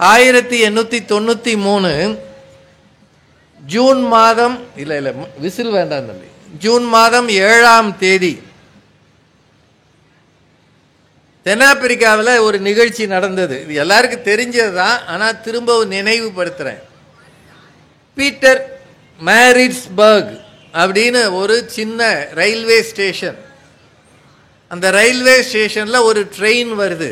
1893 June மாதம் whistle வேண்டாம் தம்பி, ஜூன் மாதம் 7ஆம் தேதி தென்னாப்பிரிக்காவில் ஒரு நிகழ்ச்சி நடந்தது. இது எல்லாருக்கும் தெரிஞ்சது தான், ஆனால் திரும்பவும் நினைவுபடுத்துகிறேன். பீட்டர் மேரிட்ஸ்பர்க் அப்படின்னு ஒரு சின்ன ரயில்வே ஸ்டேஷன். அந்த ரயில்வே ஸ்டேஷனில் ஒரு ட்ரெயின் வருது.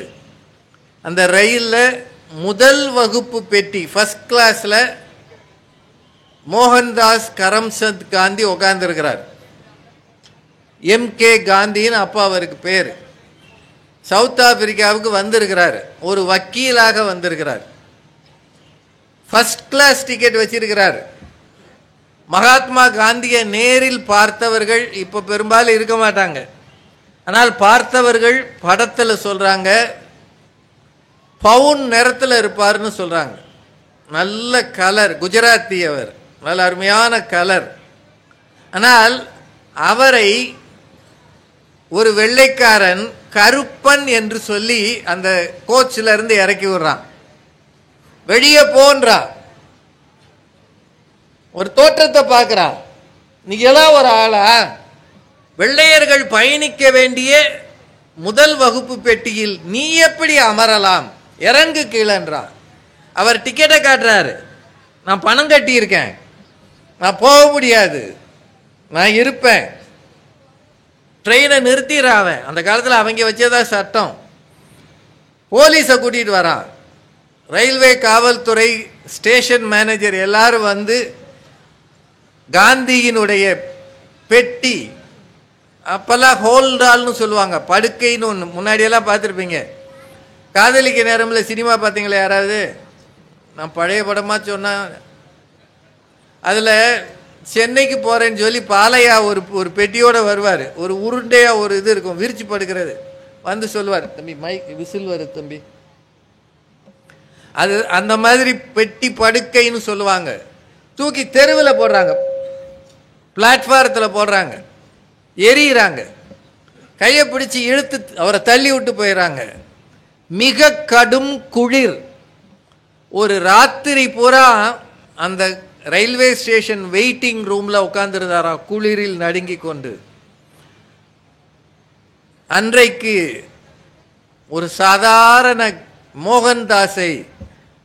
அந்த ரயிலில் முதல் வகுப்பு பெட்டி ஃபர்ஸ்ட் கிளாஸில் மோகன்தாஸ் கரம்சந்த் காந்தி உட்கார்ந்துருக்கிறார். எம்கே காந்தின்னு அப்பா அவருக்கு பேர். சவுத் ஆப்பிரிக்காவுக்கு வந்திருக்கிறார், ஒரு வக்கீலாக வந்திருக்கிறார். ஃபர்ஸ்ட் கிளாஸ் டிக்கெட் வச்சிருக்கிறார். மகாத்மா காந்தியை நேரில் பார்த்தவர்கள் இப்போ பெரும்பாலும் இருக்க மாட்டாங்க, ஆனால் பார்த்தவர்கள் படத்தில் சொல்றாங்க பவுன் நிறத்தில் இருப்பார்னு சொல்றாங்க. நல்ல கலர், குஜராத்தி அவர், நல்ல அருமையான கலர். ஆனால் அவரை ஒரு வெள்ளைக்காரன் கருப்பன் என்று சொல்லி அந்த கோச்சில இருந்து இறக்கி விடுறான். வெளியே போன்றான். ஒரு தோற்றத்தை பார்க்கிறான். நீங்களாம் ஒரு ஆளா? வெள்ளையர்கள் பயணிக்க வேண்டிய முதல் வகுப்பு பெட்டியில் நீ எப்படி அமரலாம்? இறங்கு கீழன்றான். அவர் டிக்கெட்டை காட்டுறாரு. நான் பணம் கட்டி இருக்கேன், நான் போக முடியாது, நான் இருப்பேன். ட்ரெயினை நிறுத்திடுறான். அந்த காலத்தில் அவங்க வச்சதான் சட்டம். போலீஸை கூட்டிட்டு வரான். ரயில்வே காவல்துறை, ஸ்டேஷன் மேனேஜர் எல்லாரும் வந்து காந்தியினுடைய பெட்டி, அப்பெல்லாம் ஹோல்டால்னு சொல்லுவாங்க, படுக்கைன்னு ஒன்று முன்னாடியெல்லாம் பார்த்துருப்பீங்க. காதலிக்க நேரமில் சினிமா பார்த்தீங்களா யாராவது? நான் பழைய படமாக சொன்னேன். அதில் சென்னைக்கு போகிறேன்னு சொல்லி பாலையா ஒரு பெட்டியோடு வருவார். ஒரு உருண்டையாக ஒரு இது இருக்கும், விரிச்சு படுக்கிறது. வந்து சொல்லுவார், தம்பி மைக் விசில் வருது தம்பி. அது அந்த மாதிரி பெட்டி படுக்கைன்னு சொல்லுவாங்க. தூக்கி தெருவில் போடுறாங்க, பிளாட்ஃபாரத்தில் போடுறாங்க, எரியிறாங்க. கையை பிடிச்சி இழுத்து அவரை தள்ளி விட்டு போயிடறாங்க. மிக கடும் குளிர். ஒரு ராத்திரி பூரா அந்த ரயில்வே ஸ்டேஷன் வெயிட்டிங் ரூம்ல உட்கார்ந்துருந்தாரா, குளிரில் நடுங்கி கொண்டு. அன்றைக்கு ஒரு சாதாரண மோகன்தாஸை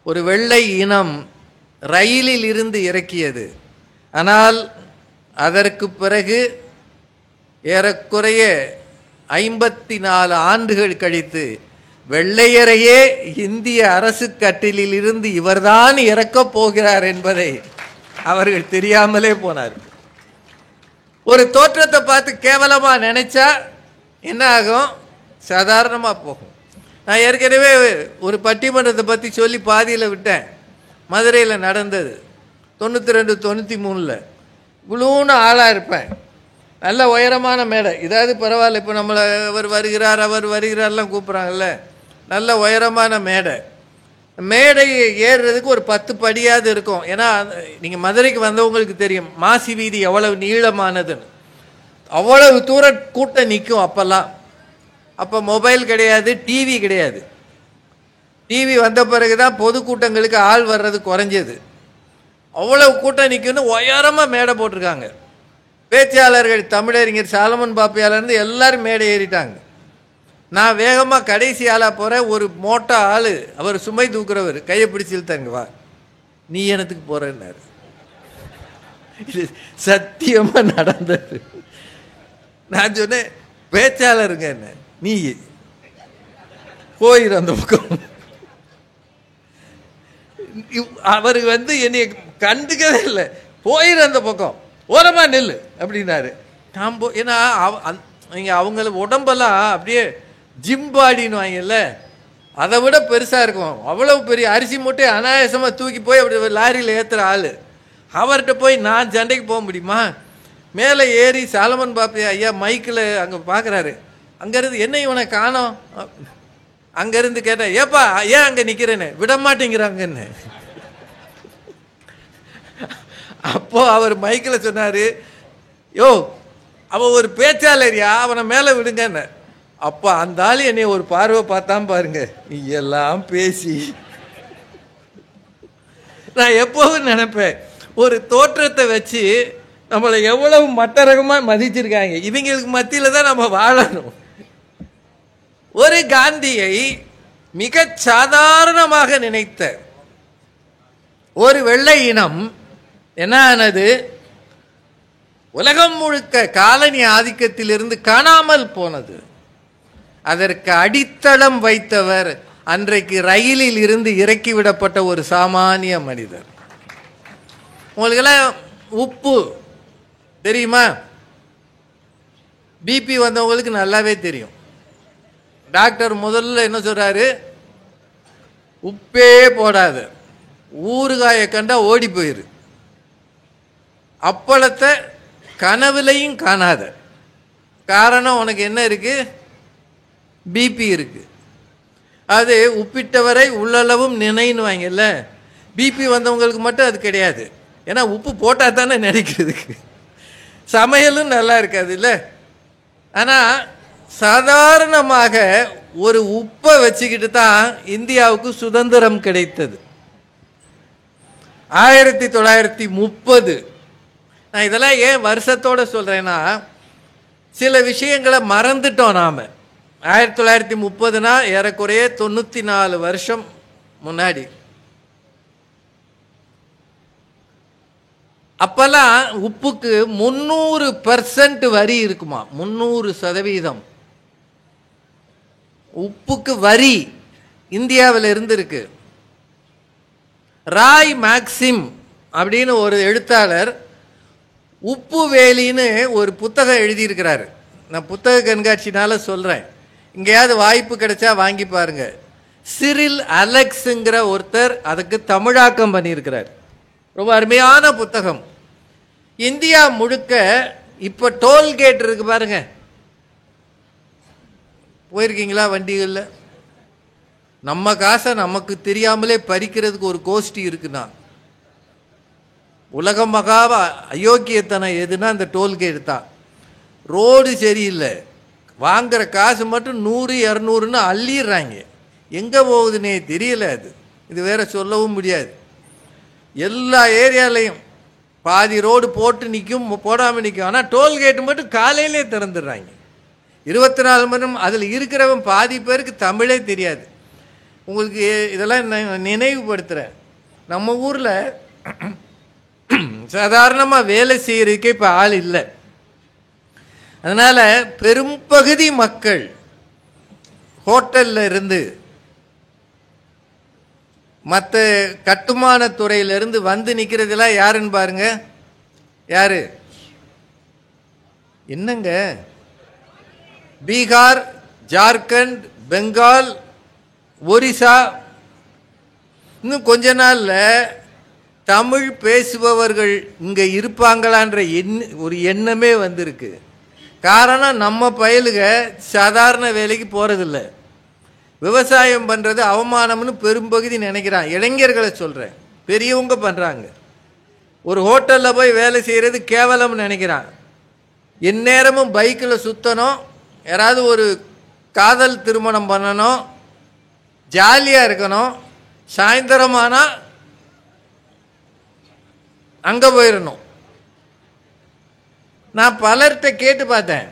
ஒரு வெள்ளை இனம் ரயிலில் இருந்து இறக்கியது. ஆனால் அதற்கு பிறகு ஏறக்குறைய 54 ஆண்டுகள் கழித்து வெள்ளையரையே இந்திய அரசு கட்டிலில் இருந்து இவர்தான் இறக்கப் போகிறார் என்பதை அவர்கள் தெரியாமலே போனார். ஒரு தோற்றத்தை பார்த்து கேவலமா நினைச்சா என்ன ஆகும்? சாதாரணமா போகும். நான் ஏற்கனவே ஒரு பட்டிமன்றத்தை பற்றி சொல்லி பாதியில் விட்டேன். மதுரையில் நடந்தது 92, 93. இவ்வளோன்னு ஆளாக இருப்பேன், நல்ல உயரமான மேடை. இதாவது பரவாயில்ல, இப்போ நம்மளை அவர் வருகிறார்லாம் கூப்பிட்றாங்கல்ல, நல்ல உயரமான மேடை. மேடை ஏறுறதுக்கு ஒரு 10 படியாவது இருக்கும். ஏன்னா நீங்கள் மதுரைக்கு வந்தவங்களுக்கு தெரியும் மாசி வீதி எவ்வளவு நீளமானதுன்னு. அவ்வளவு தூரம் கூட்டம் நிற்கும் அப்போல்லாம். அப்போ மொபைல் கிடையாது, டிவி கிடையாது. டிவி வந்த பிறகு தான் பொதுக்கூட்டங்களுக்கு ஆள் வர்றது குறைஞ்சது. அவ்வளவு கூட்டம் நிற்குன்னு உயரமாக மேடை போட்டிருக்காங்க. பேச்சாளர்கள் தமிழறிஞர் சாலமன் பாப்பையாலேருந்து எல்லாரும் மேடை ஏறிட்டாங்க. நான் வேகமாக கடைசி ஆளாக போகிறேன். ஒரு மோட்டா ஆள், அவர் சுமை தூக்குறவர், கையை பிடிச்சி இழுத்தாங்க, வா நீ எனத்துக்கு போகிறேன்னாரு. இது சத்தியமாக நடந்தது. நான் சொன்னேன், பேச்சாளருங்க என்ன, நீ போயிரு அந்த பக்கம். அவருக்கு வந்து என்னை கண்டுக்கவே இல்லை. போயிரு அந்த பக்கம், ஓரமா நெல் அப்படின்னாரு. நான் ஏன்னா நீங்கள் அவங்கள உடம்பெல்லாம் அப்படியே ஜிம்பாடின்னு வாங்கல, அதை விட பெருசாக இருக்கும். அவ்வளவு பெரிய அரிசி மூட்டை அனாயாசமாக தூக்கி போய் அப்படி லாரியில் ஏற்றுற ஆள். அவர்கிட்ட போய் நான் சண்டைக்கு போக முடியுமா? மேலே ஏறி சாலமன் பாப்பையா ஐயா மைக்கில் அங்கே பார்க்குறாரு. அங்கேருந்து என்ன இவனை காணோம்? அங்கேருந்து கேட்டேன், ஏப்பா ஏன் அங்கே நிற்கிறேன்னு? விட மாட்டேங்கிறாங்கன்னு. அப்போ அவர் மைக்கில் சொன்னார், யோ அவன் ஒரு பேச்சாளரியா, அவனை மேலே விடுங்கன்னு. அப்போ அந்த ஆள் என்னை ஒரு பார்வை பார்த்தான் பாருங்க. நீ எல்லாம் பேசி நான் எப்பவும் நினைப்பேன், ஒரு தோற்றத்தை வச்சு நம்மளை எவ்வளவு மட்டரகமாக மதிச்சிருக்காங்க. இவங்களுக்கு மத்தியில் தான் நம்ம வாழணும். ஒரு காந்தியை மிக சாதாரணமாக நினைத்த ஒரு வெள்ளை இனம் என்ன ஆனது? உலகம் முழுக்க காலனி ஆதிக்கத்திலிருந்து காணாமல் போனது. அதற்கு அடித்தளம் வைத்தவர் அன்றைக்கு ரயிலில் இருந்து இறக்கிவிடப்பட்ட ஒரு சாமானிய மனிதர். உங்களுக்கெல்லாம் உப்பு தெரியுமா? பிபி வந்தவங்களுக்கு நல்லாவே தெரியும். டாக்டர் முதல்ல என்ன சொல்றாரு? உப்பே போடாத, ஊறுகாயை கண்டா ஓடி போயிரு, அப்பளத்தை கனவுலையும் காணாத. காரணம், உனக்கு என்ன இருக்கு? பிபி இருக்கு. அது உப்பிட்டவரை உள்ளளவும் நினைனுவாங்கல்ல. பிபி வந்தவங்களுக்கு மட்டும் அது கிடையாது. ஏன்னா உப்பு போட்டால் தானே நினைக்கிறதுக்கு. சமையலும் நல்லா இருக்காது இல்லை. ஆனால் சாதாரணமாக ஒரு உப்பை வச்சுக்கிட்டு தான் இந்தியாவுக்கு சுதந்திரம் கிடைத்தது. 1930. நான் இதெல்லாம் ஏன் வருஷத்தோடு சொல்கிறேன்னா, சில விஷயங்களை மறந்துட்டோம் நாம். 1930னா ஏறக்குறைய 94 வருஷம் முன்னாடி. அப்பெல்லாம் உப்புக்கு 300% வரி இருக்குமா? 300% உப்புக்கு வரி இந்தியாவில் இருந்திருக்கு. ராய் மேக்சிம் அப்படின்னு ஒரு எழுத்தாளர் உப்பு வேலின்னு ஒரு புத்தகம் எழுதியிருக்கிறாரு. நான் புத்தக கண்காட்சினால சொல்கிறேன், இங்கேயாவது வாய்ப்பு கிடைச்சா வாங்கி பாருங்க. சிரில் அலெக்ஸுங்கிற ஒருத்தர் அதுக்கு தமிழாக்கம் பண்ணியிருக்கிறார். ரொம்ப அருமையான புத்தகம். இந்தியா முழுக்க இப்போ டோல்கேட் இருக்கு பாருங்க. போயிருக்கீங்களா வண்டிகளில்? நம்ம காசை நமக்கு தெரியாமலே பறிக்கிறதுக்கு ஒரு கோஷ்டி இருக்குன்னா, உலக மகாவ அயோக்கியத்தனம் எதுனா இந்த டோல்கேட் தான். ரோடு சரியில்லை, வாங்குற காசு மட்டும் 100-200ன்னு அள்ளிடுறாங்க. எங்கே போகுதுன்னே தெரியல. இது வேற சொல்லவும் முடியாது. எல்லா ஏரியாலையும் பாதி ரோடு போட்டு நிற்கும், போடாமல் நிற்கும். ஆனால் டோல்கேட்டு மட்டும் காலையிலே திறந்துடுறாங்க. 24 மணி நேரம். அதில் இருக்கிறவன் பாதி பேருக்கு தமிழே தெரியாது. உங்களுக்கு இதெல்லாம் நினைவுபடுத்துகிறேன். நம்ம ஊரில் சாதாரணமாக வேலை செய்கிறதுக்கே இப்போ ஆள் இல்லை. அதனால் பெரும்பகுதி மக்கள் ஹோட்டலில் இருந்து மற்ற கட்டுமான துறையிலிருந்து வந்து நிற்கிறதுலாம் யாருன்னு பாருங்க. யாரு? என்னங்க? பீகார், ஜார்க்கண்ட், பெங்கால், ஒரிசா. இன்னும் கொஞ்ச நாளில் தமிழ் பேசுபவர்கள் இங்கே இருப்பாங்களான்ற ஒரு எண்ணமே வந்திருக்கு. காரணம், நம்ம பயலுக சாதாரண வேலைக்கு போகிறதில்ல. விவசாயம் பண்ணுறது அவமானம்னு பெரும்பகுதி நினைக்கிறான். இளைஞர்களை சொல்கிறேன், பெரியவங்க பண்ணுறாங்க. ஒரு ஹோட்டலில் போய் வேலை செய்கிறது கேவலம்னு நினைக்கிறான். எந்நேரமும் பைக்கில் சுற்றணும், யாராவது ஒரு காதல் திருமணம் பண்ணணும், ஜாலியாக இருக்கணும், சாயந்தரமானால் அங்கே போயிடணும். நான் பலர்கிட்ட கேட்டு பார்த்தேன்,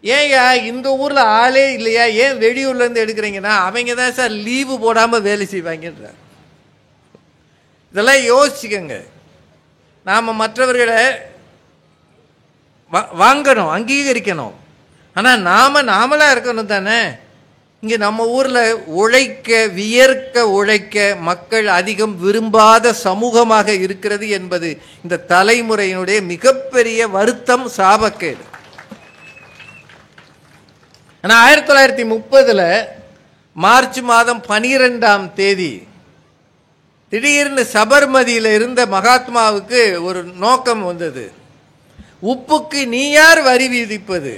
ஏன்யா இந்த ஊரில் ஆளே இல்லையா, ஏன் வெளியூர்லேருந்து எடுக்கிறீங்கன்னா, அவங்க தான் சார் லீவு போடாமல் வேலை செய்வாங்கன்றார். இதெல்லாம் யோசிச்சுக்கங்க. நாம் மற்றவர்களை வாங்கணும், அங்கீகரிக்கணும். ஆனால் நாமளாக இருக்கணும் தானே. இங்கே நம்ம ஊரில் உழைக்க, வியர்க்க உழைக்க மக்கள் அதிகம் விரும்பாத சமூகமாக இருக்கிறது என்பது இந்த தலைமுறையினுடைய மிகப்பெரிய வருத்தம், சாபக்கேடு. ஆனால் 1930 மார்ச் மாதம் 12ஆம் தேதி திடீர்னு சபர்மதியில் இருந்த மகாத்மாவுக்கு ஒரு நோக்கம் வந்தது. உப்புக்கு நீ யார் வரி விதிப்பது?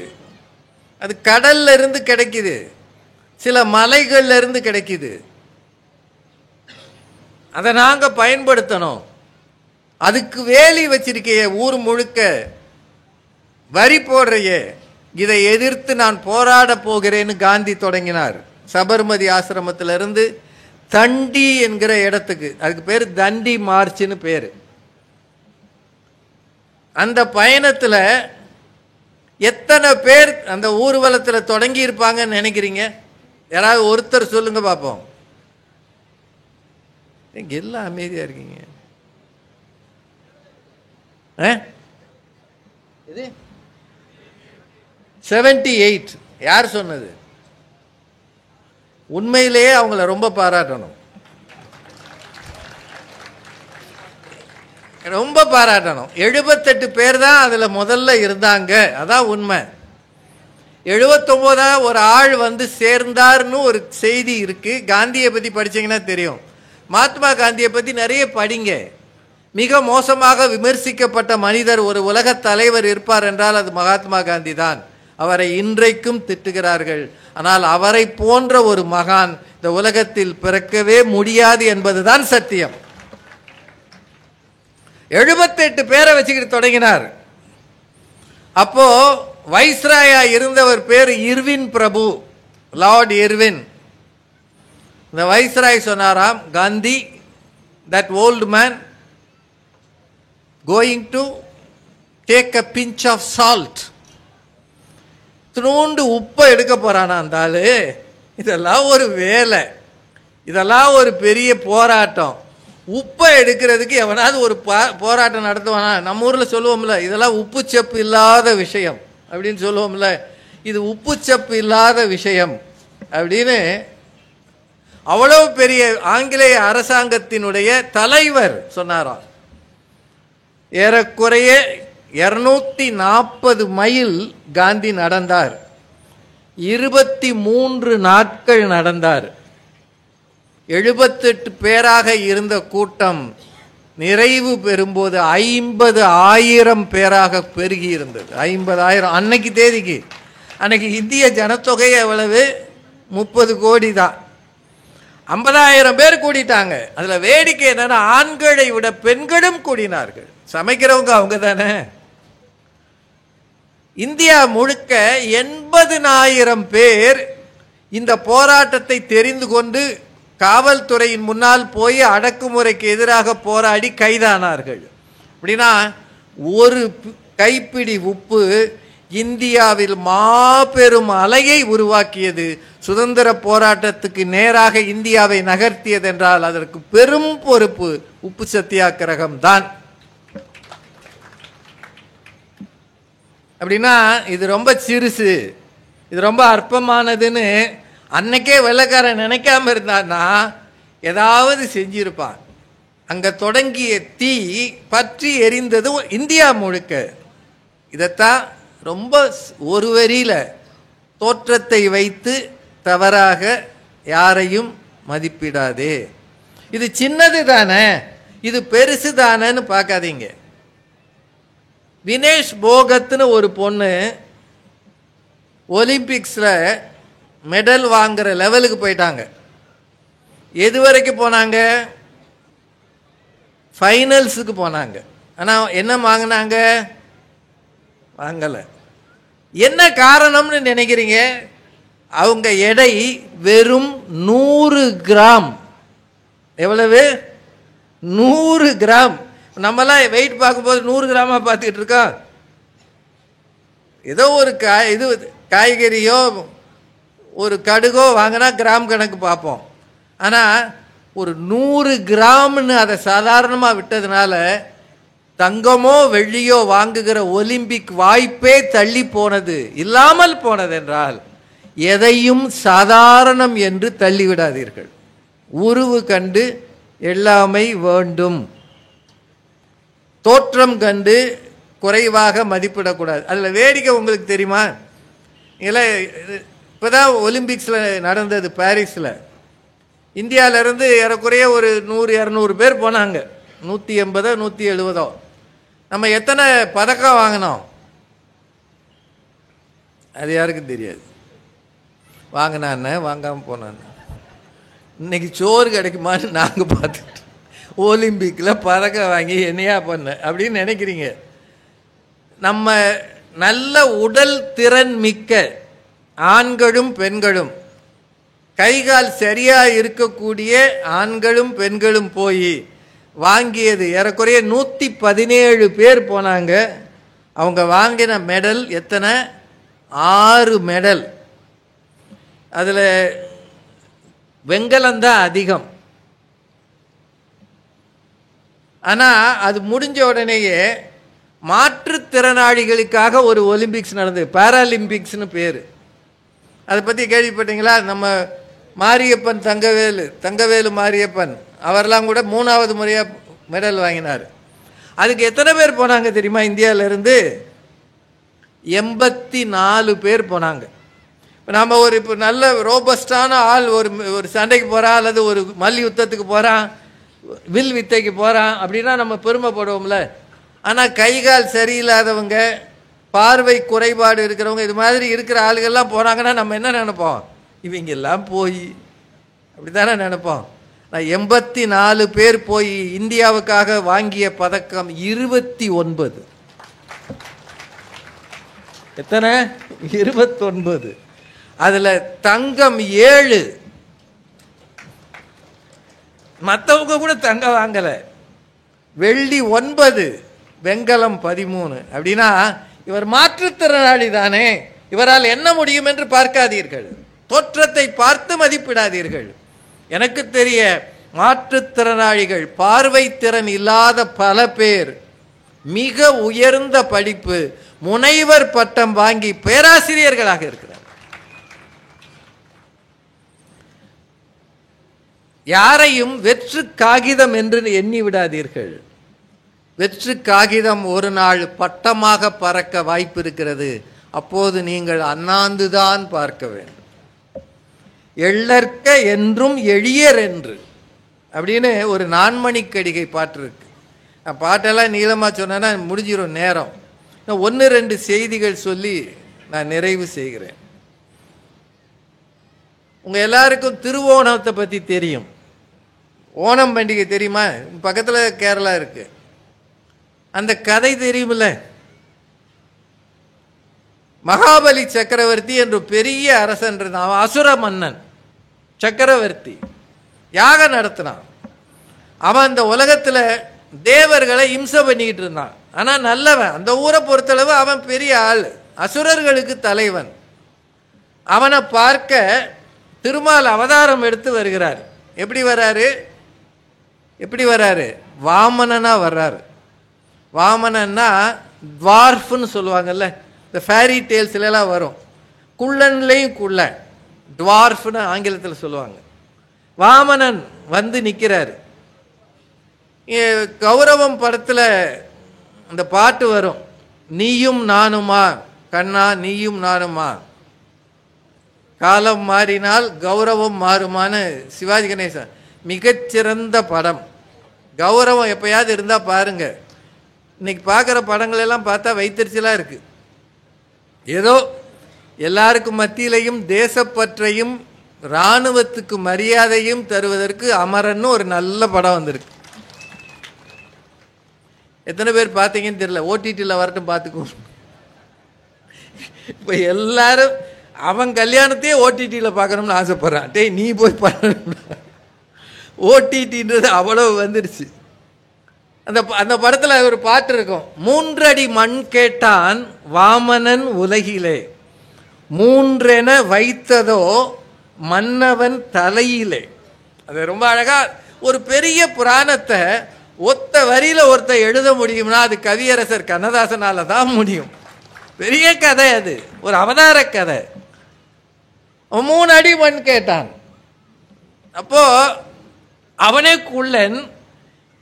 அது கடல்ல இருந்து கிடைக்குது, சில மலைகள்ல இருந்து கிடைக்குது. அதை நாங்கள் பயன்படுத்தணும். அதுக்கு வேலி வச்சிருக்கைய, ஊர் முழுக்க வரி போடுறையே, இதை எதிர்த்து நான் போராட போகிறேன்னு காந்தி தொடங்கினார். சபர்மதி ஆசிரமத்திலிருந்து தண்டி என்கிற இடத்துக்கு, அதுக்கு பேர் தண்டி மார்ச்னு பேரு. அந்த பயணத்தில் எத்தனை பேர் அந்த ஊர்வலத்தில் தொடங்கி இருப்பாங்கன்னு நினைக்கிறீங்க? யாராவது ஒருத்தர் சொல்லுங்க பார்ப்போம். எல்லாம் அமைதியா இருக்கீங்க. இது 78. யார் சொன்னது? உண்மையிலேயே அவங்கள ரொம்ப பாராட்டணும், ரொம்ப பாராட்டணும். 78 பேர் தான் அதுல முதல்ல இருந்தாங்க, அதான் உண்மை. 79 ஒரு ஆள் வந்து சேர்ந்தார்னு ஒரு செய்தி இருக்கு. காந்தியை பத்தி படிச்சீங்கன்னா தெரியும். மகாத்மா காந்தியை பத்தி நிறைய படிங்க. மிக மோசமாக விமர்சிக்கப்பட்ட மனிதர், ஒரு உலக தலைவர் இருப்பார் என்றால் அது மகாத்மா காந்தி தான். அவரை இன்றைக்கும் திட்டுகிறார்கள். ஆனால் அவரை போன்ற ஒரு மகான் இந்த உலகத்தில் பிறக்கவே முடியாது என்பதுதான் சத்தியம். 78 பேரை வச்சுக்கிட்டு தொடங்கினார். அப்போ வைஸ்ராயா இருந்தவர் பேர் இர்வின் பிரபு, லார்ட் இர்வின். இந்த வைஸ்ராய் சொன்னாராம், Gandhi, that old man going to take a pinch of salt. துணூண்டு உப்பை எடுக்க போறானா அந்த ஆளு? இதெல்லாம் ஒரு வேலை, இதெல்லாம் ஒரு பெரிய போராட்டம். உப்பை எடுக்கிறதுக்கு எவனாவது ஒரு போராட்டம் நடத்துவானா? நம்ம ஊரில் சொல்லுவோம்ல, இதெல்லாம் உப்பு சப்பு இல்லாத விஷயம் அப்படின்னு சொல்லுவோம்ல. இது உப்பு சப்பு இல்லாத விஷயம் அப்படின்னு அவ்வளவு பெரிய ஆங்கிலேய அரசாங்கத்தினுடைய தலைவர் சொன்னாராம். ஏறக்குறைய 240 மைல் காந்தி நடந்தார். 23 நாட்கள் நடந்தார். 78 பேராக இருந்த கூட்டம் நிறைவு பெறும்போது 50,000 பேராக பெருகி இருந்தது. 50,000 அன்னைக்கு தேதிக்கு. அன்னைக்கு இந்திய ஜனத்தொகை எவ்வளவு? 30 கோடி தான். 50,000 பேர் கூடிட்டாங்க. அதுல வேடிக்கை என்னன்னா, ஆண்களை விட பெண்களும் கூடினார்கள். சமைக்கிறவங்க அவங்க தானே. இந்தியா முழுக்க 80,000 பேர் இந்த போராட்டத்தை தெரிந்து கொண்டு காவல்துறையின் முன்னால் போய் அடக்குமுறைக்கு எதிராக போராடி கைதானார்கள். அப்படின்னா ஒரு கைப்பிடி உப்பு இந்தியாவில் மாபெரும் அலையை உருவாக்கியது. சுதந்திர போராட்டத்துக்கு நேராக இந்தியாவை நகர்த்தியது என்றால் அதற்கு பெரும் பொறுப்பு உப்பு சத்தியாகிரகம் தான். அப்படின்னா இது ரொம்ப சிறுசு, இது ரொம்ப அற்பமானதுன்னு அன்னைக்கே வெள்ளைக்காரன் நினைக்காம இருந்தான்னா ஏதாவது செஞ்சிருப்பான். அங்க தொடங்கிய தீ பற்றி எரிந்தது இந்தியா முழுக்க. இதத்தான் ரொம்ப ஒரு வரியில தோற்றத்தை வைத்து தவறாக யாரையும் மதிப்பிடாதே. இது சின்னது தானே, இது பெருசு தானேன்னு பார்க்காதீங்க. வினேஷ் போகத்னு ஒரு பொண்ணு ஒலிம்பிக்ஸ்ல மெடல் வாங்குற லெவலுக்கு போயிட்டாங்க. எது வரைக்கும் போனாங்க? ஃபைனல்ஸுக்கு போனாங்க. ஆனால் என்ன வாங்கினாங்க? வாங்கலை. என்ன காரணம்னு நினைக்கிறீங்க? அவங்க எடை வெறும் 100 கிராம். எவ்வளவு? 100 கிராம். நம்மலாம் வெயிட் பார்க்கும்போது 100 கிராமா பார்த்துக்கிட்டு இருக்கோம். ஏதோ ஒரு காய்கறியோ ஒரு கடுகோ வாங்கினா கிராம் கணக்கு பார்ப்போம். ஆனால் ஒரு 100 கிராம்னு அதை சாதாரணமாக விட்டதுனால தங்கமோ வெள்ளியோ வாங்குகிற ஒலிம்பிக் வாய்ப்பே தள்ளி போனது, இல்லாமல் போனது. என்றால் எதையும் சாதாரணம் என்று தள்ளிவிடாதீர்கள். உருவு கண்டு எல்லாமை வேண்டும், தோற்றம் கண்டு குறைவாக மதிப்பிடக்கூடாது. அதில் வேடிக்கை உங்களுக்கு தெரியுமா? இல்லை, இப்போதான் ஒலிம்பிக்ஸில் நடந்தது பாரிஸில். இந்தியாவிலேருந்து ஏறக்குறைய ஒரு 100-200 பேர் போனாங்க. 180 170. நம்ம எத்தனை பதக்கம் வாங்கினோம் அது யாருக்கும் தெரியாது. வாங்கினான்னு வாங்காமல் போனான்னு. இன்னைக்கு சோறு கிடைக்குமான்னு நாங்கள் பார்த்துட்டு ஒலிம்பிக்கில் பதக்கம் வாங்கி என்னையா பண்ண அப்படின்னு நினைக்கிறீங்க. நம்ம நல்ல உடல் திறன் மிக்க ஆண்களும் பெண்களும் கைகால் சரியா இருக்கக்கூடிய ஆண்களும் பெண்களும் போய் வாங்கியது ஏறக்குறைய 117 பேர் போனாங்க. அவங்க வாங்கின மெடல் எத்தனை? 6 மெடல். அதில் வெங்கலம்தான் அதிகம். ஆனால் அது முடிஞ்ச உடனேயே மாற்றுத்திறனாளிகளுக்காக ஒரு ஒலிம்பிக்ஸ் நடந்தது, பாராலிம்பிக்ஸ்னு பேர். அதை பற்றி கேள்விப்பட்டீங்களா? நம்ம மாரியப்பன் தங்கவேலு மாரியப்பன் அவரெல்லாம் கூட 3வது முறையாக மெடல் வாங்கினார். அதுக்கு எத்தனை பேர் போனாங்க தெரியுமா? இந்தியாவிலேருந்து 84 பேர் போனாங்க. இப்போ நம்ம இப்போ நல்ல ரோபஸ்டான ஆள் ஒரு சண்டைக்கு போகிறான் அல்லது ஒரு மல்யுத்தத்துக்கு போகிறான், வில் வித்தைக்கு போகிறான் அப்படின்னா நம்ம பெருமைப்படுவோம்ல. ஆனால் கைகால் சரியில்லாதவங்க, பார்வை குறைபாடு இருக்கிறவங்க, இது மாதிரி இருக்கிற ஆளுகள்லாம் போனாங்கன்னா நம்ம என்ன நினைப்போம்? இவங்கெல்லாம் போய் அப்படி தானே நினைப்போம். நான் 84 பேர் போய் இந்தியாவுக்காக வாங்கிய பதக்கம் 29. எத்தனை? 29. அதில் தங்கம் 7. மற்றவங்க கூட தங்கம் வாங்கலை. வெள்ளி 9, வெங்கலம் 13. அப்படின்னா இவர் மாற்றுத்திறனாளி தானே, இவரால் என்ன முடியும் என்று பார்க்காதீர்கள், தோற்றத்தை பார்த்து மதிப்பிடாதீர்கள். எனக்கு தெரிய மாற்றுத்திறனாளிகள், பார்வை திறன் இல்லாத பல பேர் மிக உயர்ந்த படிப்பு, முனைவர் பட்டம் வாங்கி பேராசிரியர்களாக இருக்கிறார். யாரையும் வெற்று காகிதம் என்று எண்ணி விடாதீர்கள். வெற்று காகிதம் ஒரு நாள் பட்டமாக பறக்க வாய்ப்பு இருக்கிறது. அப்போது நீங்கள் அண்ணாந்துதான் பார்க்க வேண்டும். எள்ளற்க என்றும் எளியர் என்று அப்படின்னு ஒரு நான்மணிக்கடிகை பாட்டு இருக்கு. நான் பாட்டெல்லாம் நீளமாக சொன்னேன்னா முடிஞ்சிடும் நேரம். 1-2 செய்திகள் சொல்லி நான் நிறைவு செய்கிறேன். உங்கள் எல்லாருக்கும் திருவோணத்தை பற்றி தெரியும். ஓணம் பண்டிகை தெரியுமா? பக்கத்தில் கேரளா இருக்கு. அந்த கதை தெரியுமில்ல? மகாபலி சக்கரவர்த்தி என்று பெரிய அரசன் இருந்தான். அவன் அசுர மன்னன் சக்கரவர்த்தி. யாகம் நடத்தினான். அவன் அந்த உலகத்தில் தேவர்களை இம்சை பண்ணிக்கிட்டு இருந்தான். ஆனால் நல்லவன். அந்த ஊரை பொறுத்தளவு அவன் பெரிய ஆள், அசுரர்களுக்கு தலைவன். அவனை பார்க்க திருமால் அவதாரம் எடுத்து வருகிறார். எப்படி வராரு? வாமனனா வர்றாரு. வாமனன்னா ட்வார்ஃப்னு சொல்லுவாங்கல்ல, இந்த ஃபேரி டேல்ஸ்லாம் வரும். குள்ளன்லையும் குள்ளன், ட்வார்ஃப்னு ஆங்கிலத்தில் சொல்லுவாங்க. வாமனன் வந்து நிற்கிறார். கௌரவம் படத்தில் அந்த பாட்டு வரும், நீயும் நானுமா கண்ணா நீயும் நானுமா, காலம் மாறினால் கௌரவம் மாறுமான்னு சிவாஜி கணேசன். மிகச்சிறந்த படம். கௌரவம் எப்பயாவது இருந்தால் பாருங்க. இன்னைக்கு பார்க்குற படங்கள் எல்லாம் பார்த்தா வைத்தறிச்சலாக இருக்கு. ஏதோ எல்லாருக்கும் மத்தியிலையும் தேசப்பற்றையும் இராணுவத்துக்கு மரியாதையும் தருவதற்கு அமரன்னு ஒரு நல்ல படம் வந்திருக்கு. எத்தனை பேர் பார்த்தீங்கன்னு தெரியல. ஓடிடியில் வரட்டும் பார்த்துக்கோ. இப்போ எல்லாரும் அவன் கல்யாணத்தையே ஓடிடியில் பார்க்கணும்னு ஆசைப்படுறான். டேய் நீ போய் பண்ண. ஓடிடின்றது அவ்வளவு வந்துடுச்சு. அந்த படத்தில் ஒரு பாட்டு இருக்கும், 3 அடி மண் கேட்டான் வாமனன் உலகிலே, 3 வைத்ததோ மன்னவன் தலையிலே. அது ரொம்ப அழகா ஒரு பெரிய புராணத்தை ஒத்த வரியில ஒருத்தர் எழுத முடியும்னா அது கவியரசர் கண்ணதாசனால தான் முடியும். பெரிய கதை அது, ஒரு அவதார கதை. 3 அடி மண் கேட்டான். அப்போ அவனே குள்ளன்,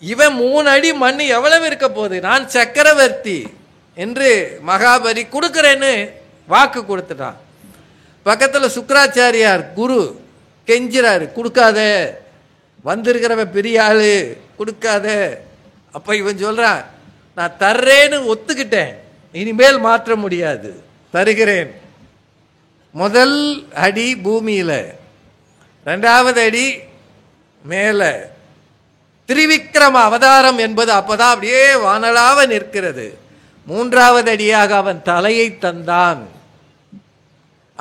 இவன் 3 அடி மண் எவ்வளவு இருக்க போகுது, நான் சக்கரவர்த்தி என்று மகாபலி கொடுக்கிறேன்னு வாக்கு கொடுத்துட்டான். பக்கத்தில் சுக்கராச்சாரியார் குரு கெஞ்சிறாரு, கொடுக்காத, வந்திருக்கிறவன் பெரிய ஆளு, கொடுக்காத. அப்ப இவன் சொல்றான், நான் தர்றேன்னு ஒத்துக்கிட்டேன், இனிமேல் மாற்ற முடியாது, தருகிறேன். முதல் அடி பூமியில, 2வது அடி மேல. திரிவிக்ரம அவதாரம் என்பது அப்பதான் அப்படியே வானலாவ நிற்கிறது. 3வது அடியாக அவன் தலையை தந்தான்.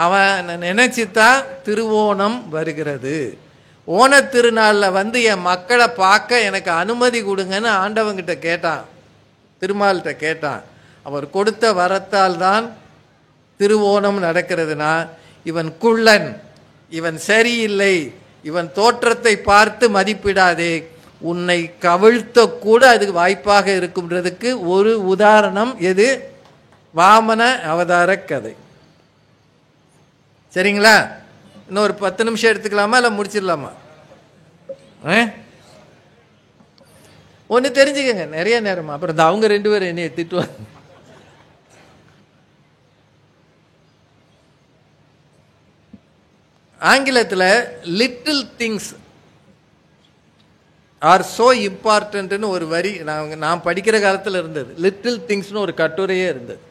அவன் நினைச்சுதான் திருவோணம் வருகிறது. ஓணத்திருநாளில் என் மக்களை பார்க்க எனக்கு அனுமதி கொடுங்கன்னு ஆண்டவங்கிட்ட கேட்டான், திருமால்கிட்ட கேட்டான். அவர் கொடுத்த வரத்தால் தான் திருவோணம் நடக்கிறதுனா, இவன் குள்ளன், இவன் சரியில்லை, இவன் தோற்றத்தை பார்த்து மதிப்பிடாதே, உன்னை கவிழ்த்த கூட அதுக்கு வாய்ப்பாக இருக்கும்ன்றதுக்கு ஒரு உதாரணம் எது? வாமன அவதார கதை. சரிங்களா? இன்னும் ஒரு 10 நிமிஷம் எடுத்துக்கலாமா, இல்லை முடிச்சிடலாமா? ஒன்று தெரிஞ்சுக்கங்க, நிறைய நேரமா அப்புறம் அவங்க 2 பேரும் என்னைய திட்டுவாங்க. ஆங்கிலத்தில் லிட்டில் திங்ஸ் ஆர் சோ இம்பார்ட்டன்ட்னு ஒரு வரி நான் படிக்கிற காலத்தில் இருந்தது. லிட்டில் திங்ஸ்னு ஒரு கட்டுரையே இருந்தது.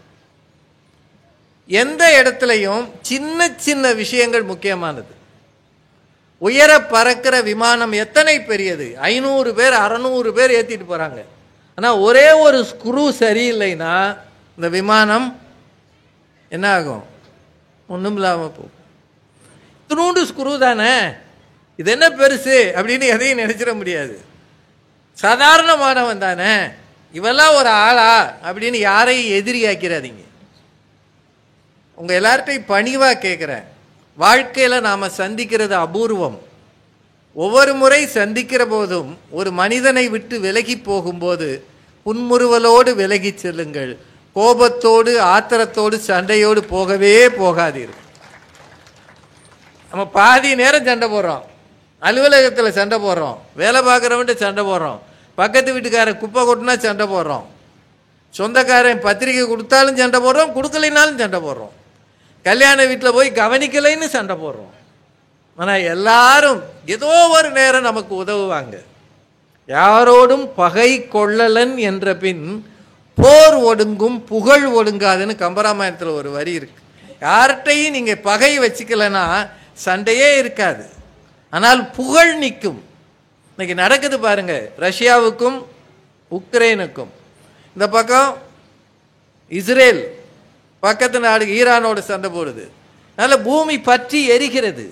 எந்த இடத்துலையும் சின்ன சின்ன விஷயங்கள் முக்கியமானது. உயர பறக்கிற விமானம் எத்தனை பெரியது, 500 பேர் 600 பேர் ஏற்றிட்டு போகிறாங்க. ஆனால் ஒரே ஒரு ஸ்க்ரூ சரியில்லைன்னா இந்த விமானம் என்ன ஆகும்? ஒன்றும் இல்லாமல் போகும். இத்தினூண்டு ஸ்க்ரூ தானே, இது என்ன பெருசு அப்படின்னு எதையும் நினைச்சிட முடியாது. சாதாரணமானவன் தானே, இவெல்லாம் ஒரு ஆளா அப்படின்னு யாரையும் எதிரியாக்கிறாதீங்க. உங்கள் எல்லார்ட்டையும் பணிவாக கேட்குறேன், வாழ்க்கையில் நாம் சந்திக்கிறது அபூர்வம். ஒவ்வொரு முறை சந்திக்கிற போதும் ஒரு மனிதனை விட்டு விலகி போகும்போது புன்முறுவலோடு விலகி செல்லுங்கள். கோபத்தோடு ஆத்திரத்தோடு சண்டையோடு போகவே போகாதீர்கள். நம்ம பாதி நேரம் சண்டை போடுறோம், அலுவலகத்தில் சண்டை போடுறோம், வேலை பார்க்குறவன்ட்டு சண்டை போடுறோம், பக்கத்து வீட்டுக்காரன் குப்பை கொட்டினா சண்டை போடுறோம், சொந்தக்காரன் பத்திரிக்கை கொடுத்தாலும் சண்டை போடுறோம், கொடுக்கலைனாலும் சண்டை போடுறோம், கல்யாண வீட்டில் போய் கவனிக்கலைன்னு சண்டை போடுறோம். ஆனால் எல்லாரும் ஏதோ ஒரு நேரம் நமக்கு உதவுவாங்க. யாரோடும் பகை கொள்ளலன் என்ற பின் போர் ஒடுங்கும் புகழ் ஒடுங்காதுன்னு கம்பராமாயணத்தில் ஒரு வரி இருக்கு. யார்கிட்டையும் நீங்கள் பகை வச்சுக்கலன்னா சண்டையே இருக்காது, ஆனால் புகழ் நிற்கும். இன்னைக்கு நடக்குது பாருங்க, ரஷ்யாவுக்கும் உக்ரைனுக்கும். இந்த பக்கம் இஸ்ரேல், பக்கத்து நாடு ஈரானோடு சண்டை போடுது. அதனால் பூமி பற்றி எரிகிறது.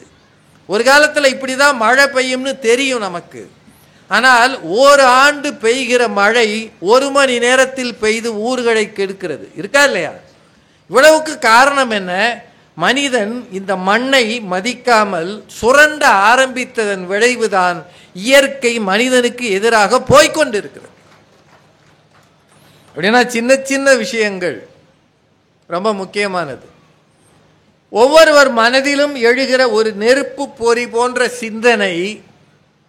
ஒரு காலத்தில் இப்படி தான் மழை பெய்யும்னு தெரியும் நமக்கு. ஆனால் ஒரு ஆண்டு பெய்கிற மழை 1 மணி நேரத்தில் பெய்து ஊர்களை கெடுக்கிறது. இருக்கா இல்லையா? இவ்வளவுக்கு காரணம் என்ன? மனிதன் இந்த மண்ணை மதிக்காமல் சுரண்ட ஆரம்பித்ததன் விளைவுதான் இயற்கை மனிதனுக்கு எதிராக போய்கொண்டிருக்கிறது. அப்படின்னா சின்ன சின்ன விஷயங்கள் ரொம்ப முக்கியமானது. ஒவ்வொருவர் மனதிலும் எழுகிற ஒரு நெருப்பு பொறி போன்ற சிந்தனை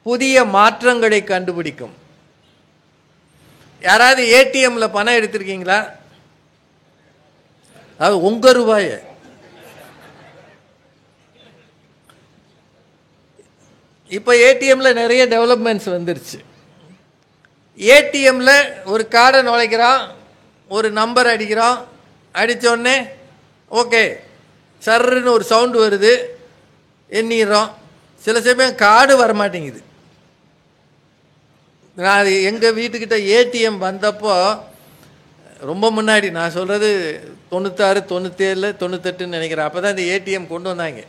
புதிய மாற்றங்களை கண்டுபிடிக்கும். யாராவது ஏடிஎம்ல பணம் எடுத்திருக்கீங்களா? அது உங்க ரூபாய. இப்போ ஏடிஎம்ல நிறைய டெவலப்மெண்ட்ஸ் வந்துருச்சு. ஏடிஎம்ல ஒரு கார்டை நுழைக்கிறான், ஒரு நம்பர் அடிக்கிறான், அடித்தோடனே ஓகே சர்ன்னு ஒரு சவுண்டு வருது, எண்ணிடுறோம். சில சமயம் கார்டு வரமாட்டேங்குது. நான் எங்கள் வீட்டுக்கிட்ட ஏடிஎம் வந்தப்போ ரொம்ப முன்னாடி, நான் சொல்கிறது 96, 97, 98ன்னு நினைக்கிறேன். அப்போ தான் இந்த ஏடிஎம் கொண்டு வந்தாங்க.